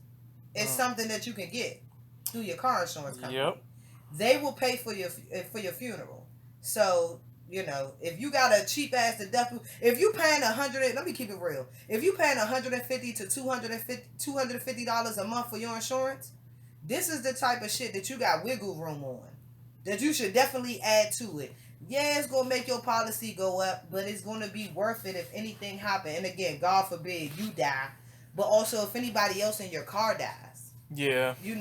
Speaker 2: is something that you can get through your car insurance company.
Speaker 1: Yep.
Speaker 2: They will pay for your funeral. So, if you got a cheap ass deductible, if you paying let me keep it real. If you paying $150 to $250 a month for your insurance, this is the type of shit that you got wiggle room on, that you should definitely add to it. Yeah, it's gonna make your policy go up, but it's gonna be worth it if anything happen. And again, God forbid you die, but also if anybody else in your car dies.
Speaker 3: Yeah.
Speaker 2: And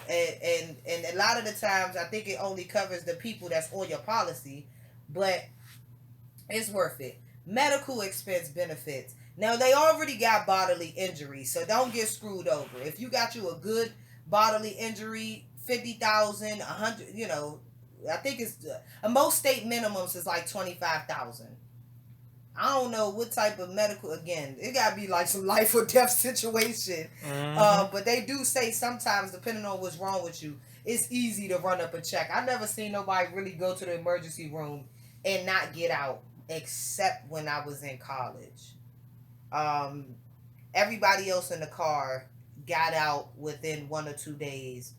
Speaker 2: a lot of the times I think it only covers the people that's on your policy, but it's worth it. Medical expense benefits. Now, they already got bodily injury, so don't get screwed over. If you got you a good bodily injury, 50,000, 100, I think it's most state minimums is like 25,000. I don't know what type of medical, again, it gotta be like some life or death situation. But they do say sometimes, depending on what's wrong with you, it's easy to run up a check. I never seen nobody really go to the emergency room and not get out, except when I was in college. Everybody else in the car got out within 1 or 2 days.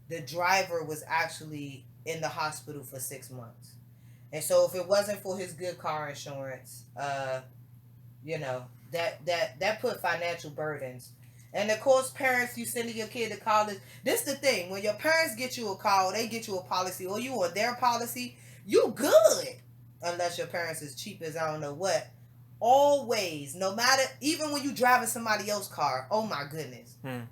Speaker 2: The driver was actually in the hospital for 6 months. And so if it wasn't for his good car insurance, that put financial burdens. And of course, parents, you sending your kid to college. This the thing. When your parents get you a car, or they get you a policy, or you on their policy, you good. Unless your parents is cheap as I don't know what. Always, no matter, even when you driving somebody else's car, oh my goodness. And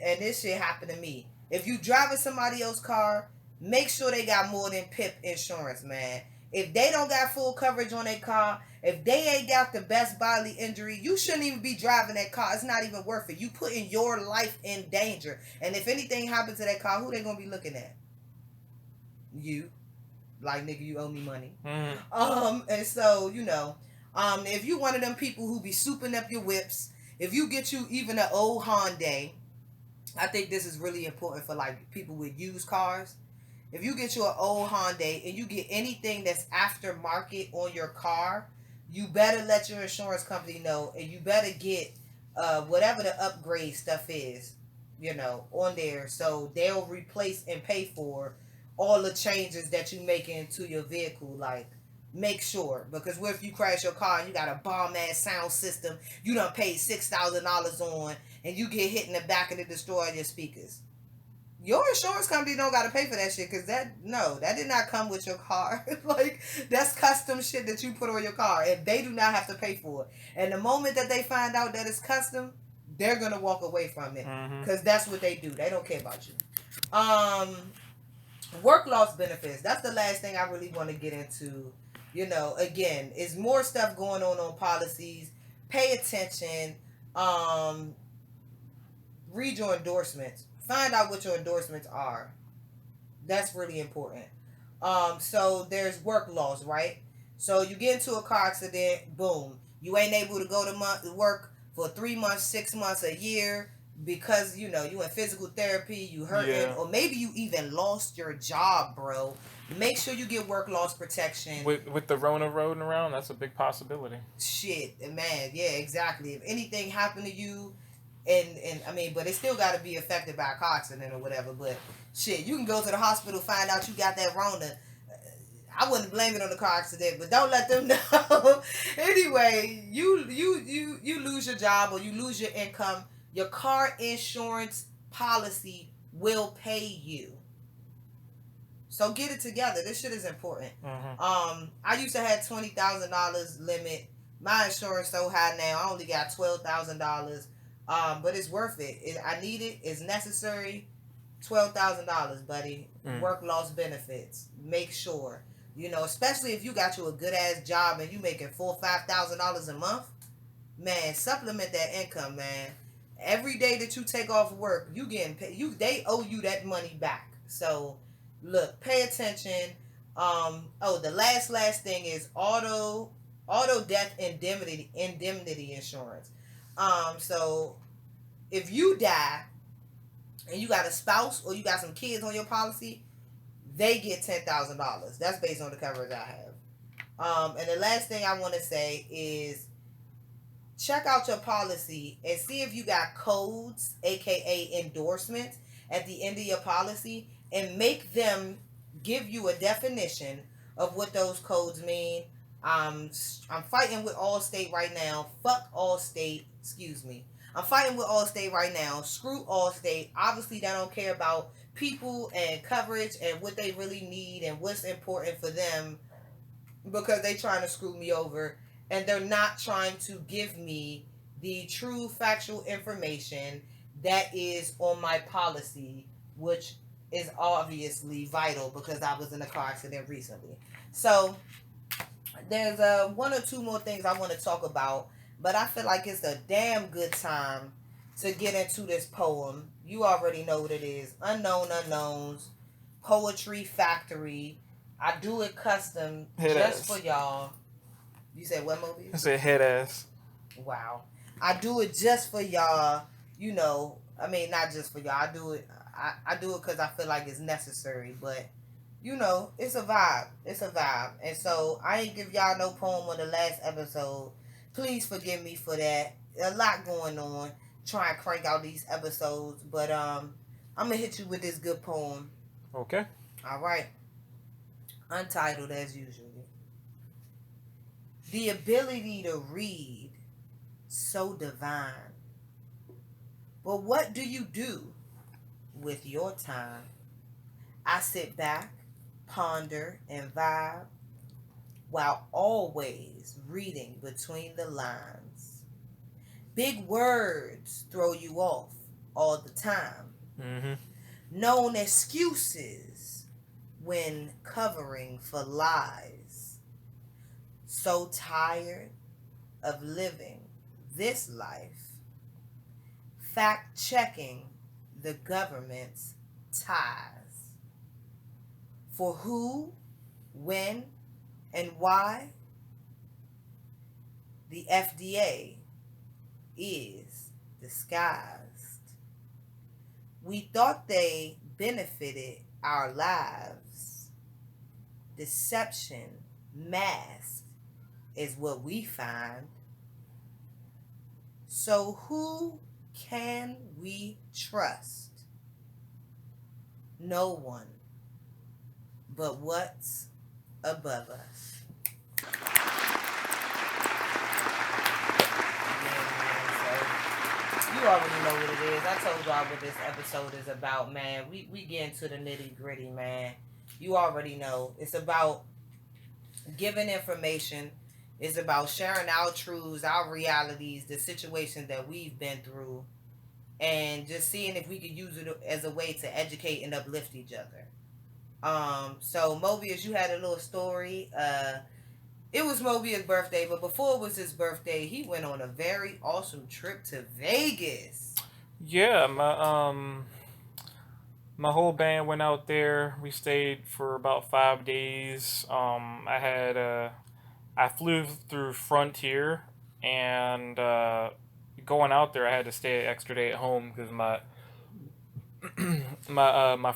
Speaker 2: this shit happened to me. If you driving somebody else's car, make sure they got more than PIP insurance, man. If they don't got full coverage on their car, if they ain't got the best bodily injury, you shouldn't even be driving that car. It's not even worth it. You putting your life in danger. And if anything happens to that car, who they gonna be looking at? You. Like, nigga, you owe me money. And so, if you one of them people who be souping up your whips, if you get you even an old Hyundai, I think this is really important for like people with used cars. If you get you an old Hyundai and you get anything that's aftermarket on your car, you better let your insurance company know, and you better get whatever the upgrade stuff is, on there, so they'll replace and pay for all the changes that you make into your vehicle. Like, make sure, because what if you crash your car and you got a bomb ass sound system you done paid $6,000 on, and you get hit in the back and it destroy your speakers? Your insurance company don't gotta pay for that shit, because that did not come with your car. Like, that's custom shit that you put on your car, and they do not have to pay for it. And the moment that they find out that it's custom, they're gonna walk away from it, because that's what they do. They don't care about you. Work loss benefits. That's the last thing I really want to get into. Again, is more stuff going on policies. Pay attention. Read your endorsements. Find out what your endorsements are. That's really important. So there's work loss, right? So you get into a car accident, boom. You ain't able to go to work for 3 months, 6 months, a year, because, you in physical therapy, you hurting, or maybe you even lost your job, bro. Make sure you get work loss protection.
Speaker 3: With the Rona rolling around, that's a big possibility.
Speaker 2: Shit, man, yeah, exactly. If anything happened to you, and I mean, but it still got to be affected by a car accident or whatever. But shit, you can go to the hospital, find out you got that Rona. I wouldn't blame it on the car accident, but don't let them know. Anyway, you lose your job or you lose your income, your car insurance policy will pay you. So get it together. This shit is important. I used to have $20,000 limit. My insurance so high now. I only got $12,000. But it's worth it. I need it. It's necessary. $12,000, buddy. Work loss benefits. Make sure. Especially if you got you a good ass job and you making $4,000 or $5,000 a month. Man, supplement that income, man. Every day that you take off work, you getting paid. They owe you that money back. So, look, pay attention. The last thing is auto death indemnity insurance. So if you die and you got a spouse or you got some kids on your policy, they get $10,000. That's based on the coverage I have. And the last thing I want to say is check out your policy and see if you got codes, aka endorsements, at the end of your policy, and make them give you a definition of what those codes mean. I'm fighting with Allstate right now. Fuck Allstate. Excuse me. I'm fighting with Allstate right now. Screw Allstate. Obviously, they don't care about people and coverage and what they really need and what's important for them, because they trying to screw me over, and they're not trying to give me the true factual information that is on my policy, which is obviously vital because I was in a car accident recently. So there's one or two more things I want to talk about, but I feel like it's a damn good time to get into this poem. You already know what it is. Unknown Unknowns, Poetry Factory. I do it custom just for y'all. You said what, Moby?
Speaker 3: I said head ass.
Speaker 2: Wow. I do it just for y'all. I mean, not just for y'all. I do it because I feel like it's necessary, but it's a vibe. It's a vibe. And so I ain't give y'all no poem on the last episode. Please forgive me for that. A lot going on. Try and crank out these episodes. But I'm going to hit you with this good poem.
Speaker 3: Okay.
Speaker 2: All right. Untitled as usual. The ability to read, so divine. But what do you do with your time? I sit back, ponder, and vibe, while always reading between the lines. Big words throw you off all the time. Known excuses when covering for lies. So tired of living this life, fact checking the government's ties. For who, when, and why? The FDA is disguised. We thought they benefited our lives. Deception masked is what we find. So who can we trust? No one. But what's above us? You already know what it is. I told y'all what this episode is about, man. We get into the nitty gritty, man. You already know. It's about giving information. It's about sharing our truths, our realities, the situations that we've been through, and just seeing if we could use it as a way to educate and uplift each other. So Mobius, you had a little story. It was Mobius' birthday, but before it was his birthday, he went on a very awesome trip to Vegas.
Speaker 3: Yeah, my whole band went out there. We stayed for about 5 days. I flew through Frontier, and going out there, I had to stay an extra day at home because my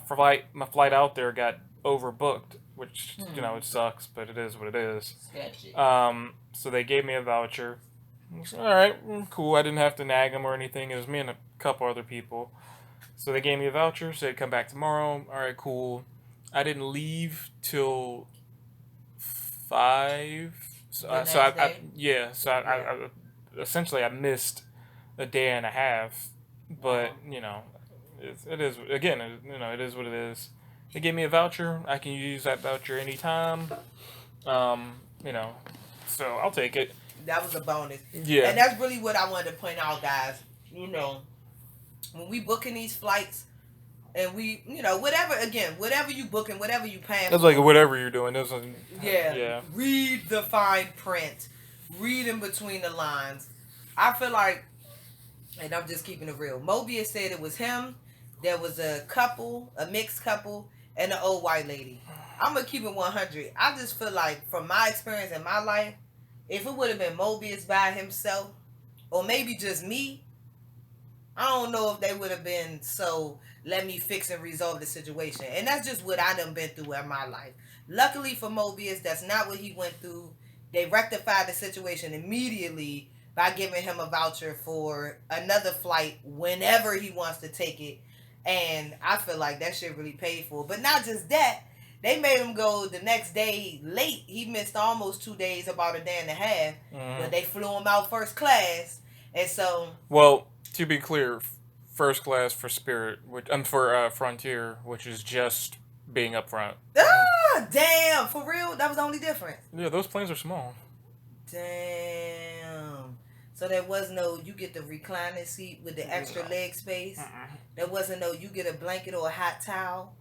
Speaker 3: flight out there got overbooked, which it sucks, but it is what it is.
Speaker 2: Sketchy.
Speaker 3: So they gave me a voucher. All right, cool. I didn't have to nag them or anything. It was me and a couple other people. So they gave me a voucher. Said come back tomorrow. All right, cool. I didn't leave till 5. So I essentially I missed a day and a half. But it is what it is. They gave me a voucher. I can use that voucher anytime. So I'll take it.
Speaker 2: That was a bonus.
Speaker 3: Yeah.
Speaker 2: And that's really what I wanted to point out, guys. When we booking these flights, and we, whatever you booking, whatever you paying.
Speaker 3: It's like whatever you're doing.
Speaker 2: Yeah. Read the fine print. Read in between the lines. I feel like, and I'm just keeping it real. Mobius said it was him. There was a couple, a mixed couple, and an old white lady. I'm going to keep it 100. I just feel like, from my experience in my life, if it would have been Mobius by himself, or maybe just me, I don't know if they would have been so, let me fix and resolve the situation. And that's just what I done been through in my life. Luckily for Mobius, that's not what he went through. They rectified the situation immediately by giving him a voucher for another flight whenever he wants to take it. And I feel like that shit really paid for. But not just that, they made him go the next day late. He missed almost 2 days, about a day and a half.
Speaker 3: Mm-hmm.
Speaker 2: But they flew him out first class. And so...
Speaker 3: Well, to be clear, first class for Spirit, for Frontier, which is just being up front.
Speaker 2: Ah, damn! For real? That was the only difference?
Speaker 3: Yeah, those planes are small.
Speaker 2: Damn. So there was no, you get the reclining seat with the extra leg space. There wasn't no, you get a blanket or a hot towel.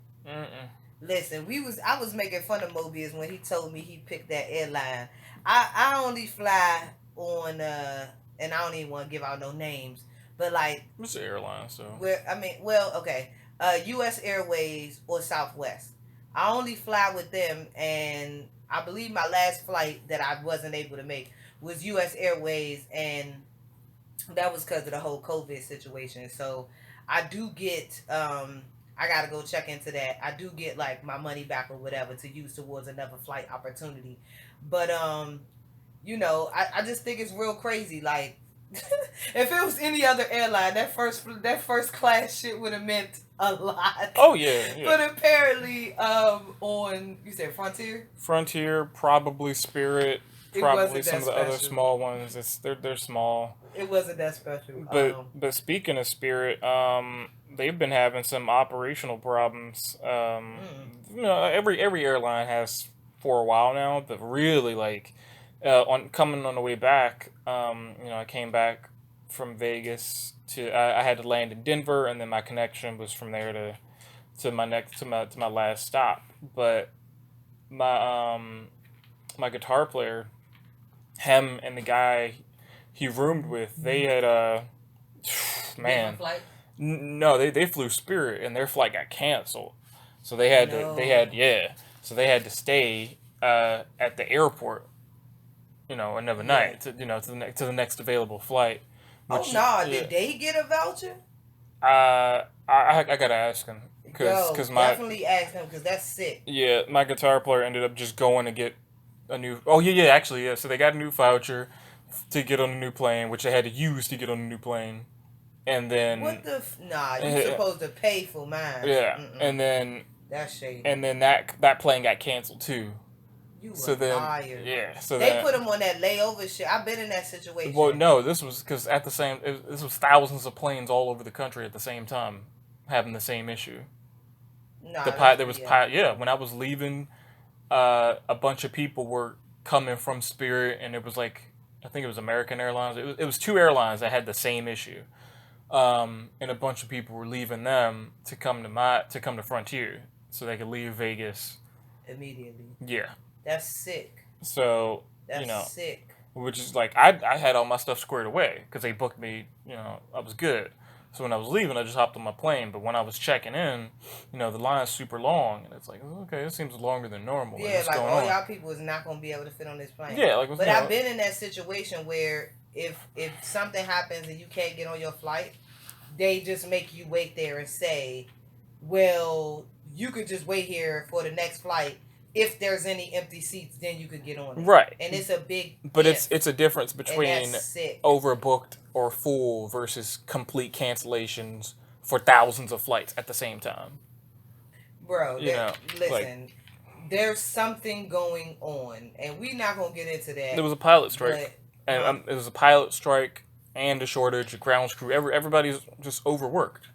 Speaker 2: Listen, I was making fun of Mobius when he told me he picked that airline. I only fly on, and I don't even want to give out no names, but like...
Speaker 3: It's an airline, so...
Speaker 2: okay. U.S. Airways or Southwest. I only fly with them, and I believe my last flight that I wasn't able to make was U.S. Airways, and that was because of the whole COVID situation. So I do get, I got to go check into that. I do get like my money back or whatever to use towards another flight opportunity. But, I just think it's real crazy. Like, if it was any other airline, that first class shit would have meant a lot.
Speaker 3: Oh yeah.
Speaker 2: But apparently, on, you said Frontier?
Speaker 3: Frontier, probably Spirit, probably some of the other small ones. They're small.
Speaker 2: It wasn't that special.
Speaker 3: But speaking of Spirit, they've been having some operational problems. Every airline has for a while now, but really like coming on the way back, I came back from Vegas to I had to land in Denver, and then my connection was from there to my last stop. But my guitar player, him and the guy he roomed with, they had no, they flew Spirit, and their flight got canceled, so they had to stay at the airport, another night to the next available flight.
Speaker 2: Did they get a voucher?
Speaker 3: I gotta ask him
Speaker 2: definitely ask him, because that's sick.
Speaker 3: Yeah, my guitar player ended up just going to get a new. Oh yeah, actually, yeah. So they got a new voucher to get on a new plane, which they had to use to get on a new plane, and then
Speaker 2: what the nah, you supposed to pay for mine.
Speaker 3: yeah, and then
Speaker 2: that's shady.
Speaker 3: And then that plane got canceled too.
Speaker 2: You
Speaker 3: so
Speaker 2: a liar.
Speaker 3: Yeah, so
Speaker 2: they put them on that layover shit. I've been in that situation.
Speaker 3: Well, no, this was because this was thousands of planes all over the country at the same time having the same issue.
Speaker 2: Nah,
Speaker 3: when I was leaving, a bunch of people were coming from Spirit, and it was like I think it was American Airlines. It was two airlines that had the same issue, and a bunch of people were leaving them to come to Frontier so they could leave Vegas
Speaker 2: immediately.
Speaker 3: Yeah,
Speaker 2: that's sick.
Speaker 3: So
Speaker 2: that's sick.
Speaker 3: Which is like I had all my stuff squared away because they booked me. I was good. So when I was leaving, I just hopped on my plane. But when I was checking in, the line's super long, and it's like, okay, it seems longer than normal.
Speaker 2: Yeah, like all y'all people is not gonna be able to fit on this plane.
Speaker 3: Yeah, like.
Speaker 2: But I've been in that situation where if something happens and you can't get on your flight, they just make you wait there and say, well, you could just wait here for the next flight. If there's any empty seats, then you could get on it.
Speaker 3: Right.
Speaker 2: And it's a big
Speaker 3: But it's a difference between
Speaker 2: overbooked
Speaker 3: or full versus complete cancellations for thousands of flights at the same time.
Speaker 2: Bro, listen, there's something going on, and we're not going to get into that.
Speaker 3: There was a pilot strike. And it was a pilot strike and a shortage of ground crew. Everybody's just overworked.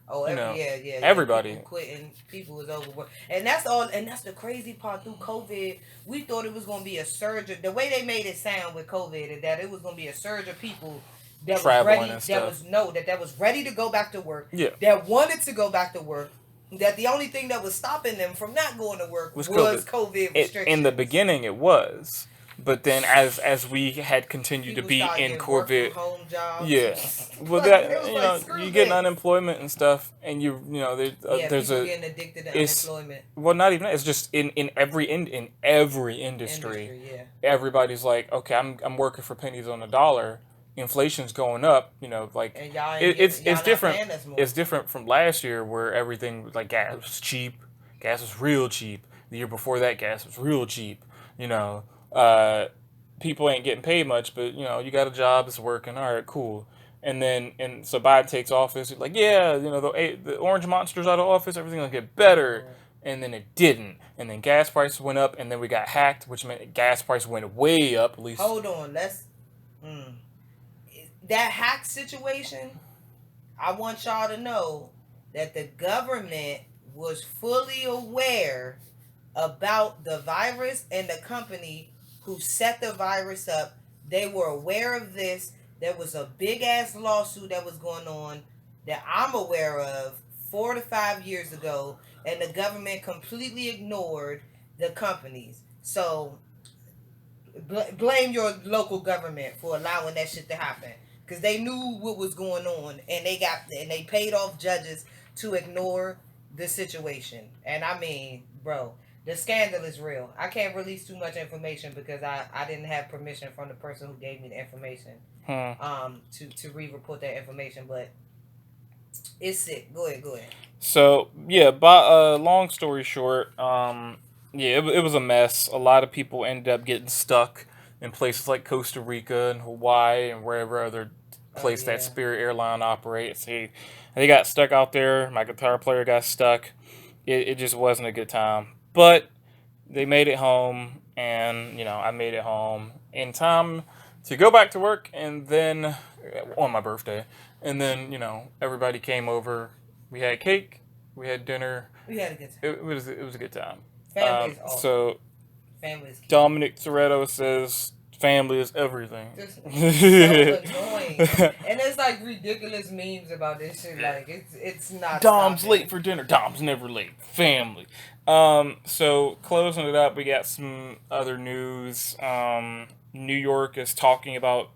Speaker 2: Oh, yeah.
Speaker 3: Everybody
Speaker 2: people quitting. People was overworked, and that's all. And that's the crazy part. Through COVID, we thought it was going to be a surge. The way they made it sound with COVID is that it was going to be a surge of people that
Speaker 3: traveling
Speaker 2: was ready. That was ready to go back to work.
Speaker 3: Yeah.
Speaker 2: That wanted to go back to work. That the only thing that was stopping them from not going to work was COVID restrictions.
Speaker 3: In the beginning, it was. But then, as we had continued to be in COVID, yeah, well, you get unemployment and stuff, and there's
Speaker 2: getting addicted to unemployment.
Speaker 3: Well, not even that. It's just in every industry, everybody's like, okay, I'm working for pennies on the dollar. Inflation's going up, it's different. It's different from last year where everything was like gas was cheap, gas was real cheap. The year before that, gas was real cheap. People ain't getting paid much, but you got a job, it's working, all right, cool. And so Biden takes office, like, the orange monster's out of office, everything will get better. And then it didn't. And then gas prices went up, and then we got hacked, which meant gas price went way up, at least.
Speaker 2: Hold on, that hack situation, I want y'all to know that the government was fully aware about the virus and the company who set the virus up. They were aware of this. There was a big ass lawsuit that was going on that I'm aware of 4 to 5 years ago, and the government completely ignored the companies. So blame your local government for allowing that shit to happen, because they knew what was going on, and they paid off judges to ignore the situation. And I mean, bro, the scandal is real. I can't release too much information because I didn't have permission from the person who gave me the information to re-report that information, but it's sick. Go ahead.
Speaker 3: So, yeah, long story short, it was a mess. A lot of people ended up getting stuck in places like Costa Rica and Hawaii and wherever other place that Spirit Airline operates. They got stuck out there. My guitar player got stuck. It just wasn't a good time. But they made it home, and, I made it home in time to go back to work, and then, on my birthday, and then, everybody came over. We had cake, we had dinner.
Speaker 2: We had a good time.
Speaker 3: It was a good time.
Speaker 2: Family's awesome.
Speaker 3: So,
Speaker 2: Family's cute.
Speaker 3: Dominic Toretto says, family is everything.
Speaker 2: Just so annoying. And there's like ridiculous memes about this shit. Like it's not.
Speaker 3: Dom's late for dinner. Dom's never late. Family. So closing it up, we got some other news. New York is talking about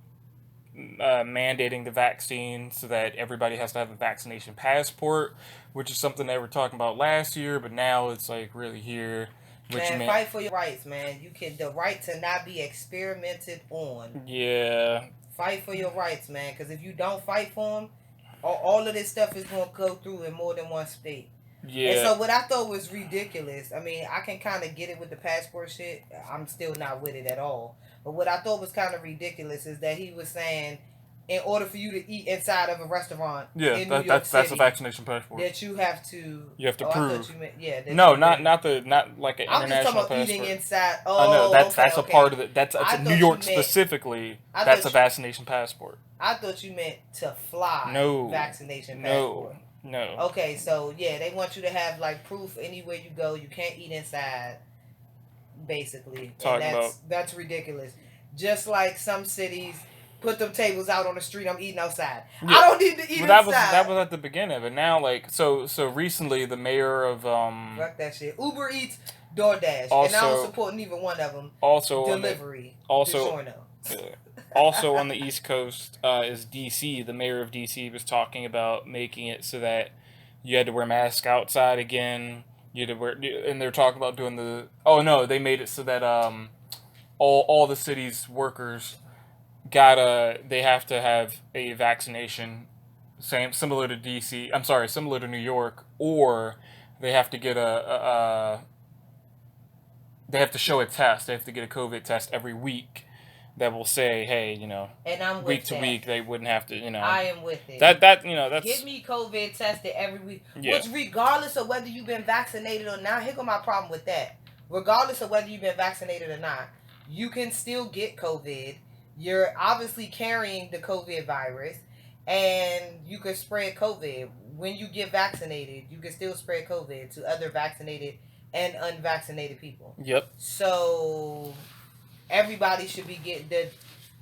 Speaker 3: mandating the vaccine so that everybody has to have a vaccination passport, which is something they were talking about last year, but now it's like really here.
Speaker 2: Fight for your rights, man. The right to not be experimented on.
Speaker 3: Yeah.
Speaker 2: Fight for your rights, man. Because if you don't fight for them, all of this stuff is going to go through in more than one state.
Speaker 3: Yeah.
Speaker 2: And so what I thought was ridiculous. I mean, I can kind of get it with the passport shit. I'm still not with it at all. But what I thought was kind of ridiculous is that he was saying, in order for you to eat inside of a restaurant in New York City,
Speaker 3: that's a vaccination passport.
Speaker 2: that you have to.
Speaker 3: You have to prove.
Speaker 2: I thought you meant, yeah.
Speaker 3: No, not like an
Speaker 2: I'm
Speaker 3: international
Speaker 2: just talking about
Speaker 3: passport.
Speaker 2: eating inside.
Speaker 3: Oh no, that's a part of it. That's New York
Speaker 2: meant,
Speaker 3: specifically. That's a vaccination passport.
Speaker 2: I thought you meant to fly.
Speaker 3: No.
Speaker 2: Vaccination passport.
Speaker 3: No.
Speaker 2: Okay, so yeah, they want you to have like proof anywhere you go. You can't eat inside, basically. That's ridiculous. Just like some cities put them tables out on the street, I'm eating outside. Yeah. I don't need to eat inside.
Speaker 3: That was at the beginning of it. Now, like, so recently, the mayor of
Speaker 2: fuck that shit. Uber Eats, DoorDash,
Speaker 3: also,
Speaker 2: and I don't support neither one of them.
Speaker 3: Also,
Speaker 2: delivery.
Speaker 3: Also on the East Coast is DC. The mayor of DC was talking about making it so that you had to wear masks outside again. You had to wear, and they're talking about doing the. Oh no, they made it so that all the city's workers they have to have a vaccination, similar to DC. I'm sorry, similar to New York, or they have to get they have to show a test. They have to get a COVID test every week that will say, hey,
Speaker 2: and I'm
Speaker 3: week to week they wouldn't have to,
Speaker 2: I am with it.
Speaker 3: That's
Speaker 2: get me COVID tested every week.
Speaker 3: Yeah.
Speaker 2: Which, regardless of whether you've been vaccinated or not, here go my problem with that. Regardless of whether you've been vaccinated or not, you can still get COVID. You're obviously carrying the COVID virus, and you can spread COVID. When you get vaccinated, you can still spread COVID to other vaccinated and unvaccinated people.
Speaker 3: Yep.
Speaker 2: So everybody should be getting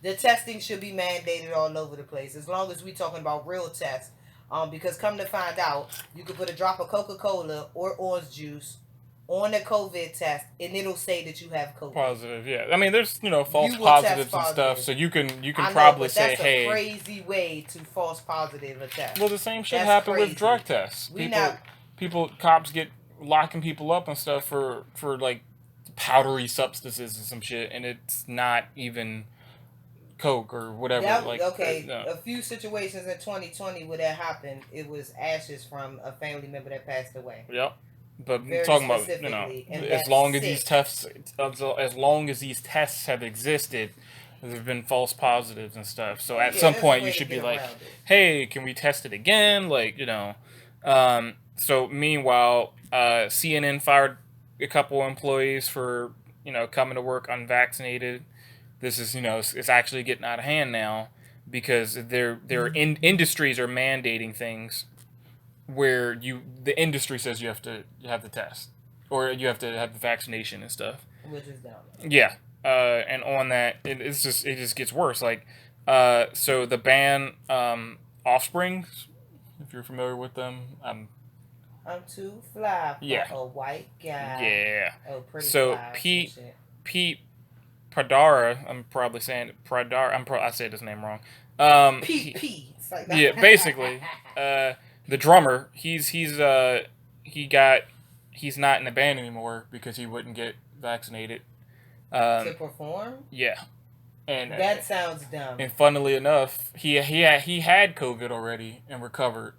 Speaker 2: the testing should be mandated all over the place, as long as we're talking about real tests. Because come to find out, you can put a drop of Coca-Cola or orange juice on a COVID test, and it'll say that you have COVID.
Speaker 3: Positive, yeah. I mean, there's false positives and stuff, so you can probably say, hey.
Speaker 2: That's a crazy way to false positive a test.
Speaker 3: Well, the same shit happened with drug tests. Cops get locking people up and stuff for like powdery substances and some shit, and it's not even coke or whatever.
Speaker 2: A few situations in 2020 where that happened, it was ashes from a family member that passed away.
Speaker 3: Yep. But I'm talking about, as long as these tests have existed, there have been false positives and stuff. So at some point you should be like, hey, can we test it again? Like, so meanwhile, CNN fired a couple employees for, coming to work unvaccinated. This is, it's actually getting out of hand now because industries are mandating things where the industry says you have the test or you have to have the vaccination and stuff.
Speaker 2: Which is dumb.
Speaker 3: Yeah. And on that, it just gets worse. Like, so the band Offspring, if you're familiar with them,
Speaker 2: I'm too fly for a white guy.
Speaker 3: Yeah.
Speaker 2: Oh, pretty
Speaker 3: so
Speaker 2: fly.
Speaker 3: Pete Pradara, I'm probably saying Pradara. I said his name wrong.
Speaker 2: Pete. Like that.
Speaker 3: Yeah, basically. The drummer, he's not in the band anymore because he wouldn't get vaccinated.
Speaker 2: To perform?
Speaker 3: Yeah. And
Speaker 2: that sounds dumb.
Speaker 3: And funnily enough, he had COVID already and recovered.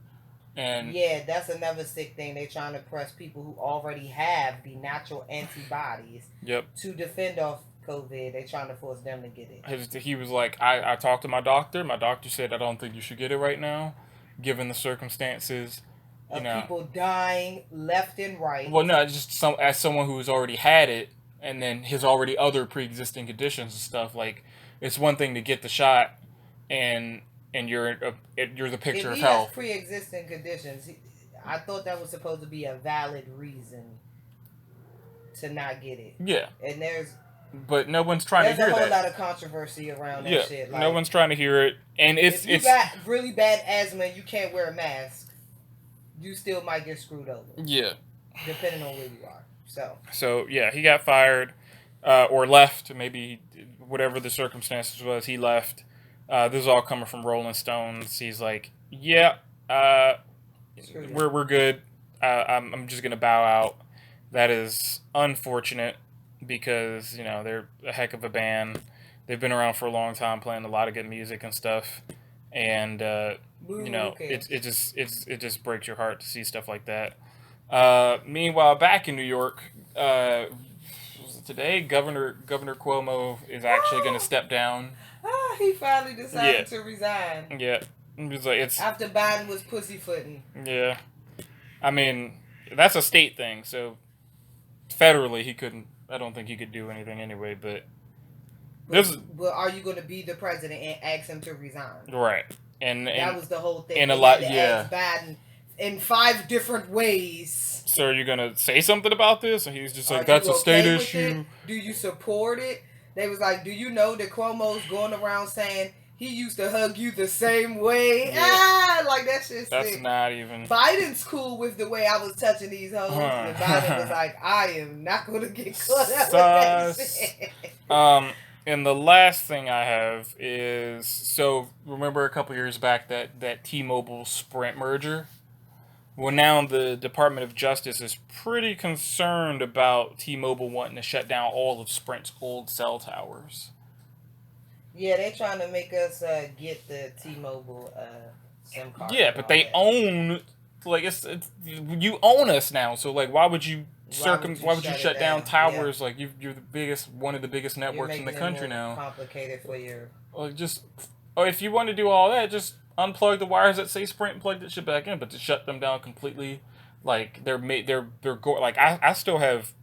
Speaker 3: And
Speaker 2: yeah, that's another sick thing. They're trying to press people who already have the natural antibodies to defend off COVID. They're trying to force them to get it.
Speaker 3: He was like, I talked to my doctor. My doctor said, I don't think you should get it right now, given the circumstances.
Speaker 2: People dying left and right.
Speaker 3: Well, no, just as someone who's already had it, and then his already other pre-existing conditions and stuff. Like, it's one thing to get the shot, and you're the picture of health.
Speaker 2: Has pre-existing conditions, I thought that was supposed to be a valid reason to not get it.
Speaker 3: Yeah.
Speaker 2: And
Speaker 3: but no one's trying to hear that.
Speaker 2: There's a whole lot of controversy around that shit.
Speaker 3: Like, no one's trying to hear it, and if
Speaker 2: you got really bad asthma and you can't wear a mask, you still might get screwed over.
Speaker 3: Yeah.
Speaker 2: Depending on where you are.
Speaker 3: So yeah, he got fired, or left. Maybe whatever the circumstances was, he left. This is all coming from Rolling Stones. He's like, yeah, we're good. I'm just gonna bow out. That is unfortunate because they're a heck of a band. They've been around for a long time, playing a lot of good music and stuff. And it just breaks your heart to see stuff like that. Meanwhile, back in New York, was it today, Governor Cuomo is actually going to step down.
Speaker 2: He finally decided to resign.
Speaker 3: Yeah. It's like
Speaker 2: after Biden was pussyfooting.
Speaker 3: Yeah. I mean, that's a state thing, so federally he couldn't. I don't think he could do anything anyway. But
Speaker 2: Well, are you going to be the president and ask him to resign?
Speaker 3: Right. And
Speaker 2: that was the whole thing.
Speaker 3: And a lot,
Speaker 2: ask Biden in 5 different ways.
Speaker 3: So are you gonna say something about this? And he's just like, that's a state issue.
Speaker 2: Do you support it? They was like, do you know that Cuomo's going around saying he used to hug you the same way? Yeah. Like that shit.
Speaker 3: That's sick. Not even.
Speaker 2: Biden's cool with the way I was touching these hoes. And Biden was like, I am not going to get caught up with that shit.
Speaker 3: And the last thing I have is, so remember a couple years back that T-Mobile Sprint merger? Well, now the Department of Justice is pretty concerned about T-Mobile wanting to shut down all of Sprint's old cell towers.
Speaker 2: Yeah, they're trying to make us get the T-Mobile SIM card.
Speaker 3: Yeah, but they own, like, it's you own us now, so like, why would you shut down towers? Yeah. Like you're one of the biggest networks in the country now.
Speaker 2: Complicated for your.
Speaker 3: Or if you want to do all that, just unplug the wires that say Sprint and plug that shit back in. But to shut them down completely, like they're going. Like I still have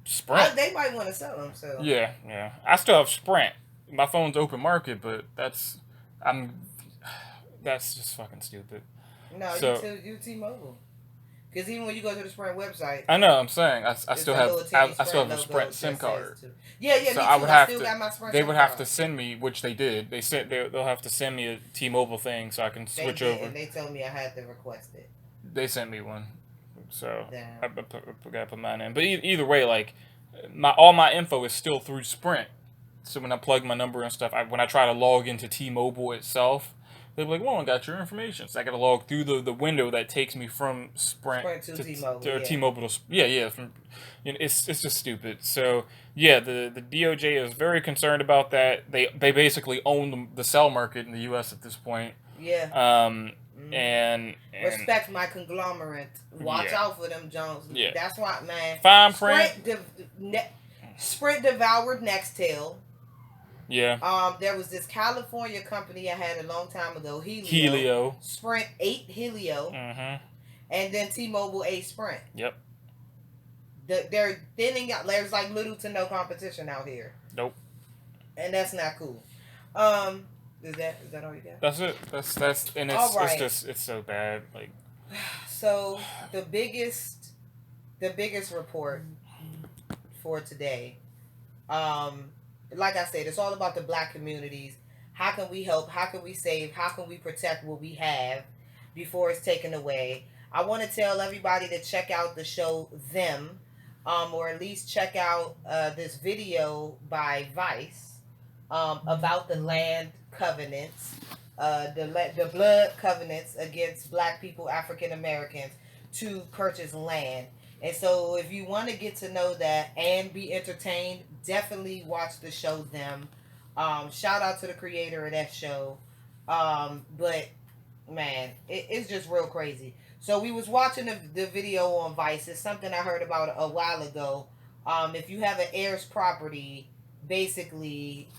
Speaker 3: Sprint.
Speaker 2: They might want to sell them. So
Speaker 3: yeah. I still have Sprint. My phone's open market, but that's just fucking stupid.
Speaker 2: No, you T-Mobile. Because even when you go to the Sprint website,
Speaker 3: I know. I'm saying I still have a Sprint SIM card.
Speaker 2: Yeah,
Speaker 3: so
Speaker 2: me too. I still got my Sprint.
Speaker 3: They would have to send me, which they did. They'll have to send me a T-Mobile thing so I can switch over.
Speaker 2: And they told me I had to request it.
Speaker 3: They sent me one, so I gotta put mine in. But either way, like all my info is still through Sprint. So when I plug my number and stuff, when I try to log into T-Mobile itself, they're like, well, I got your information. So I got to log through the window that takes me from Sprint
Speaker 2: to T-Mobile.
Speaker 3: T-Mobile to, it's just stupid. So, yeah, the DOJ is very concerned about that. They basically own the cell market in the U.S. at this point.
Speaker 2: Yeah.
Speaker 3: And
Speaker 2: respect my conglomerate. Watch out for them, Jones.
Speaker 3: Yeah.
Speaker 2: That's why, man.
Speaker 3: Fine print.
Speaker 2: Sprint devoured Nextel.
Speaker 3: Yeah.
Speaker 2: There was this California company I had a long time ago,
Speaker 3: Helio.
Speaker 2: Sprint ate Helio.
Speaker 3: Mm-hmm.
Speaker 2: And then T-Mobile ate Sprint.
Speaker 3: Yep.
Speaker 2: They're thinning out. There's like little to no competition out here.
Speaker 3: Nope.
Speaker 2: And that's not cool. Is that all you got?
Speaker 3: That's it. That's and it's so bad. Like.
Speaker 2: So the biggest report for today. Like I said, it's all about the black communities. How can we help? How can we save? How can we protect what we have before it's taken away? I want to tell everybody to check out the show Them, or at least check out this video by Vice about the land covenants, the blood covenants against black people, African Americans, to purchase land. And so if you want to get to know that and be entertained, definitely watch the show Them. Shout out to the creator of that show. But, man, it's just real crazy. So we was watching the video on Vice. It's something I heard about a while ago. If you have an heirs property, basically,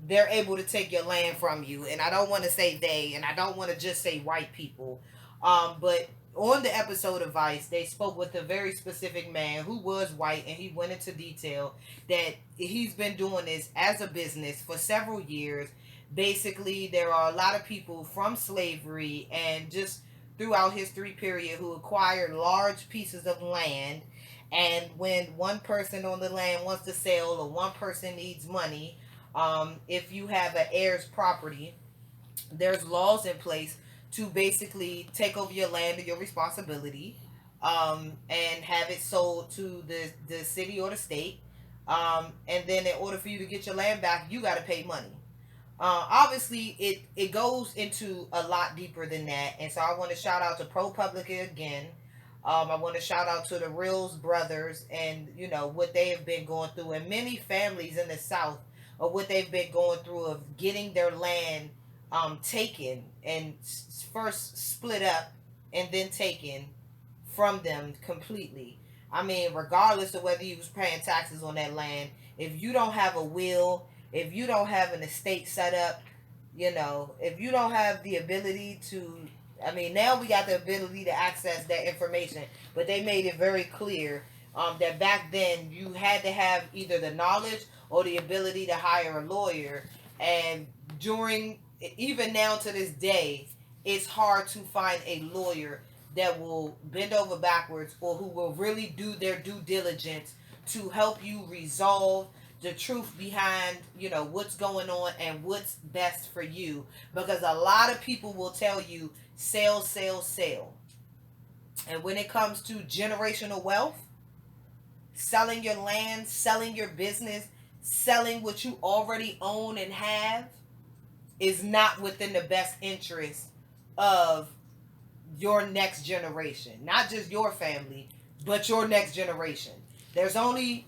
Speaker 2: they're able to take your land from you. And I don't want to say they, and I don't want to just say white people. But on the episode of Vice, they spoke with a very specific man who was white, and he went into detail that he's been doing this as a business for several years. Basically, there are a lot of people from slavery and just throughout history period who acquired large pieces of land, and when one person on the land wants to sell or one person needs money, if you have an heirs property, there's laws in place to basically take over your land or your responsibility, and have it sold to the city or the state. And then in order for you to get your land back, you got to pay money. Obviously, it goes into a lot deeper than that. And so I want to shout out to ProPublica again. I want to shout out to the Reels brothers and, what they have been going through. And many families in the South of what they've been going through of getting their land taken and first split up and then taken from them completely. I mean, regardless of whether you was paying taxes on that land, if you don't have a will, if you don't have an estate set up, if you don't have the ability to, I mean, now we got the ability to access that information, but they made it very clear that back then you had to have either the knowledge or the ability to hire a lawyer. And even now to this day, it's hard to find a lawyer that will bend over backwards or who will really do their due diligence to help you resolve the truth behind, what's going on and what's best for you. Because a lot of people will tell you, sell, sell, sell. And when it comes to generational wealth, selling your land, selling your business, selling what you already own and have is not within the best interest of your next generation. Not just your family, but your next generation. There's only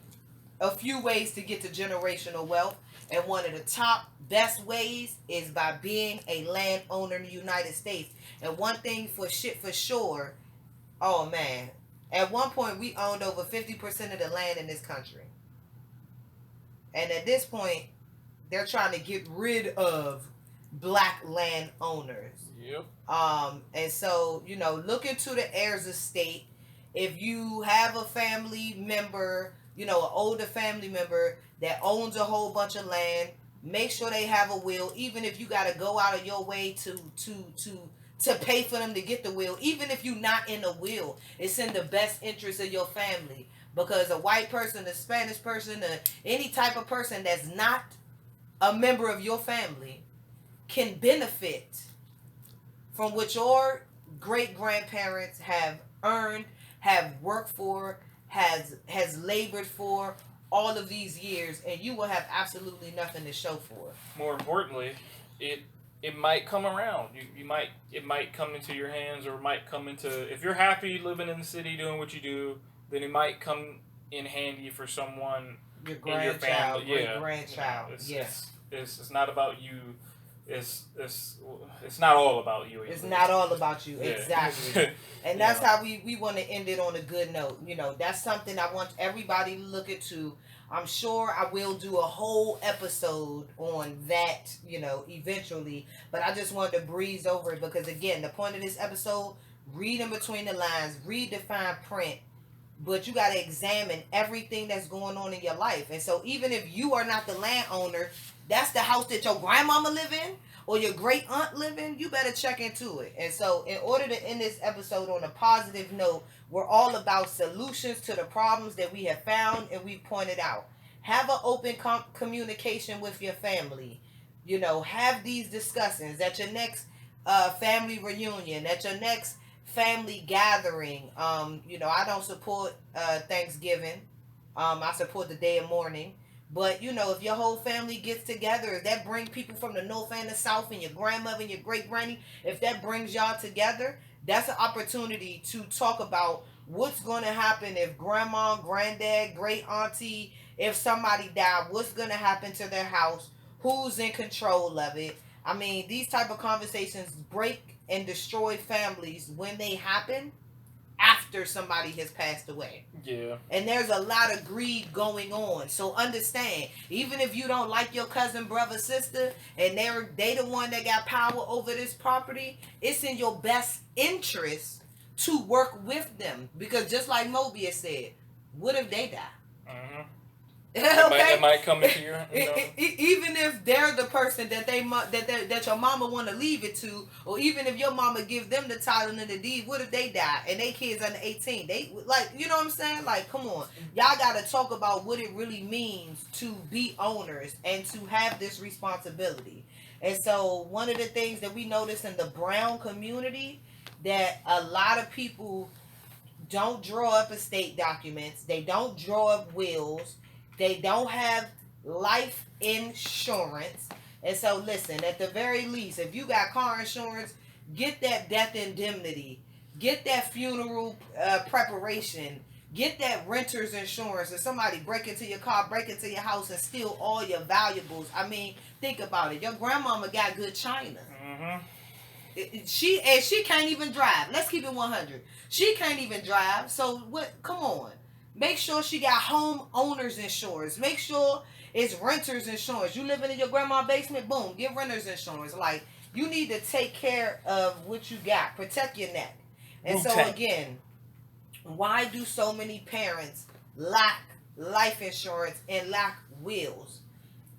Speaker 2: a few ways to get to generational wealth, and one of the top best ways is by being a landowner in the United States. And one thing for sure, oh man, at one point we owned over 50% of the land in this country. And at this point, they're trying to get rid of black landowners.
Speaker 3: Yep.
Speaker 2: And so, look into the heirs estate. If you have a family member, an older family member that owns a whole bunch of land, make sure they have a will, even if you got to go out of your way to pay for them to get the will. Even if you're not in the will, it's in the best interest of your family. Because a white person, a Spanish person, any type of person that's not a member of your family can benefit from what your great-grandparents have earned, have worked for, has labored for all of these years, and you will have absolutely nothing to show for it.
Speaker 3: More importantly, it might come around. It might come into your hands, or it might come into, if you're happy living in the city doing what you do, then it might come in handy for someone
Speaker 2: your grandchild,
Speaker 3: in your family.
Speaker 2: great-grandchild.
Speaker 3: It's not about you. It's not all about you.
Speaker 2: It's not all about you, exactly. And that's how we want to end it on a good note. That's something I want everybody to look into. I'm sure I will do a whole episode on that, eventually. But I just wanted to breeze over it because, again, the point of this episode, read in between the lines, read the fine print. But you got to examine everything that's going on in your life. And so even if you are not the landowner, that's the house that your grandmama live in or your great aunt live in, you better check into it. And so in order to end this episode on a positive note, we're all about solutions to the problems that we have found and we've pointed out. Have an open communication with your family. Have these discussions at your next family reunion, at your next family gathering. I don't support Thanksgiving. I support the day of mourning. But, if your whole family gets together, if that brings people from the north and the south and your grandmother and your great-granny, if that brings y'all together, that's an opportunity to talk about what's going to happen if grandma, granddad, great-auntie, if somebody died, what's going to happen to their house, who's in control of it. I mean, these type of conversations break and destroy families when they happen after somebody has passed away.
Speaker 3: Yeah.
Speaker 2: And there's a lot of greed going on. So understand, even if you don't like your cousin, brother, sister, and they the one that got power over this property, it's in your best interest to work with them. Because just like Mobius said, what if they die?
Speaker 3: Mm-hmm.
Speaker 2: Okay?
Speaker 3: It might come into your...
Speaker 2: Even if they're the person that your mama want to leave it to, or even if your mama give them the title and the deed, what if they die and they kids under 18? They, you know what I'm saying? Come on. Y'all got to talk about what it really means to be owners and to have this responsibility. And so one of the things that we notice in the brown community, that a lot of people don't draw up estate documents. They don't draw up wills. They don't have life insurance. And so listen, at the very least, if you got car insurance, get that death indemnity. Get that funeral preparation. Get that renter's insurance. If somebody break into your car, break into your house and steal all your valuables. I mean, think about it. Your grandmama got good china.
Speaker 3: Mm-hmm.
Speaker 2: She can't even drive. Let's keep it 100. She can't even drive. So what? Come on. Make sure she got homeowners insurance. Make sure it's renters insurance. You living in your grandma's basement? Boom, get renters insurance. Like, you need to take care of what you got. Protect your neck. And so again, why do so many parents lack life insurance and lack wills?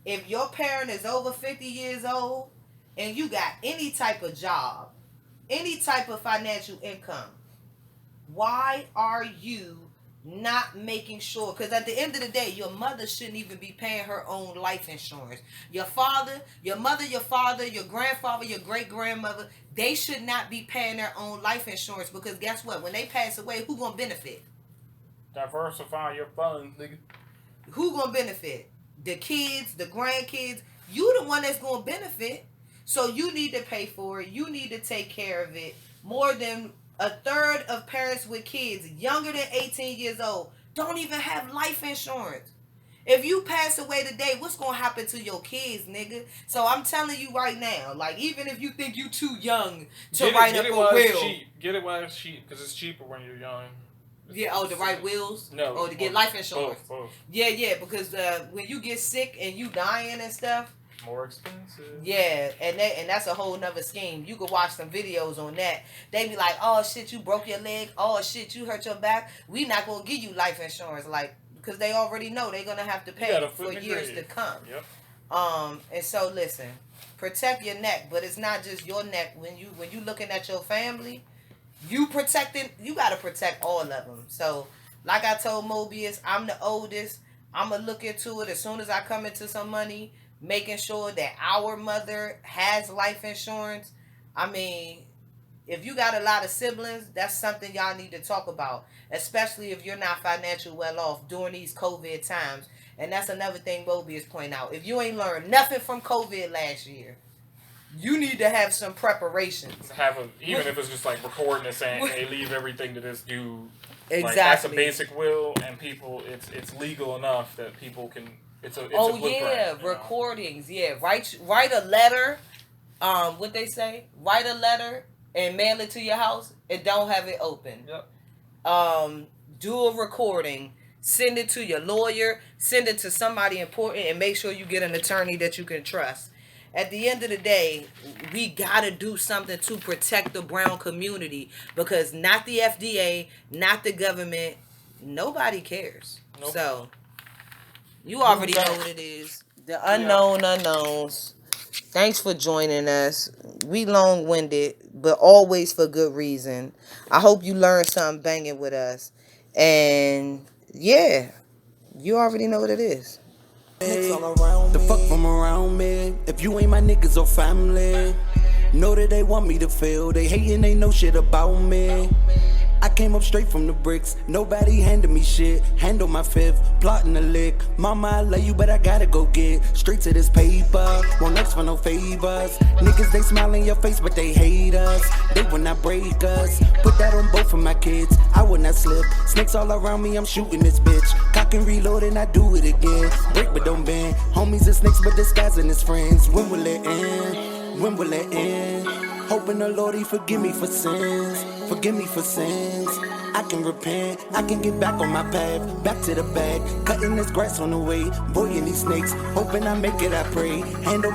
Speaker 2: If your parent is over 50 years old and you got any type of job, any type of financial income, why are you not making sure? Because at the end of the day, your mother shouldn't even be paying her own life insurance. Your father, your mother, your father, your grandfather, your great-grandmother, they should not be paying their own life insurance, because guess what? When they pass away, who gonna benefit?
Speaker 1: Diversify your funds, nigga.
Speaker 2: Who gonna benefit? The kids, the grandkids. You the one that's gonna benefit. So you need to pay for it. You need to take care of it. More than a third of parents with kids younger than 18 years old don't even have life insurance. If you pass away today, what's going to happen to your kids, nigga? So I'm telling you right now, like, even if you think you too young to write up a will.
Speaker 1: Get it while it's cheap, because it's cheaper when you're young.
Speaker 2: Yeah, to write wills?
Speaker 1: No.
Speaker 2: Or to get life insurance?
Speaker 1: Both.
Speaker 2: Yeah, because when you get sick and you dying and stuff,
Speaker 1: more expensive.
Speaker 2: Yeah, and that's a whole nother scheme. You could watch some videos on that. They be like, oh shit, you broke your leg. Oh shit, you hurt your back. We not gonna give you life insurance, like, because they already know they're gonna have to pay for years to come.
Speaker 1: Yep.
Speaker 2: And so listen, protect your neck, but it's not just your neck. When you looking at your family, you gotta protect all of them. So like I told Mobius, I'm the oldest. I'm gonna look into it as soon as I come into some money, making sure that our mother has life insurance. I mean, if you got a lot of siblings, that's something y'all need to talk about, especially if you're not financially well off during these COVID times. And that's another thing Mobius point out. If you ain't learned nothing from COVID last year, you need to have some preparations.
Speaker 1: Even if it's just like recording and saying, hey, leave everything to this dude.
Speaker 2: Exactly.
Speaker 1: Like, that's a basic will, and people, it's legal enough that people can. It's a blueprint,
Speaker 2: recordings. Yeah, write a letter. What they say? Write a letter and mail it to your house and don't have it open.
Speaker 1: Yep.
Speaker 2: Do a recording. Send it to your lawyer. Send it to somebody important, and make sure you get an attorney that you can trust. At the end of the day, we gotta do something to protect the brown community, because not the FDA, not the government, nobody cares. Nope. So you already know what it is. The unknown unknowns. Thanks for joining us. We long-winded, but always for good reason. I hope you learned something banging with us. And yeah, you already know what it is.
Speaker 4: The fuck from around me. If you ain't my niggas or family, know that they want me to fail. They hating, they know shit about me. I came up straight from the bricks. Nobody handed me shit. Handle my fifth, plotting a lick. Mama, I love you, but I gotta go get straight to this paper. Won't ask for no favors. Niggas, they smile in your face, but they hate us. They will not break us. Put that on both of my kids. I will not slip. Snakes all around me, I'm shooting this bitch. Cock and reload and I do it again. Break but don't bend. Homies are snakes, but disguising his friends. When will it end? When will it end? Hoping the Lord, he forgive me for sins. Forgive me for sins. I can repent, I can get back on my path. Back to the bag, cutting this grass on the way. Boying these snakes, hoping I make it, I pray. Handle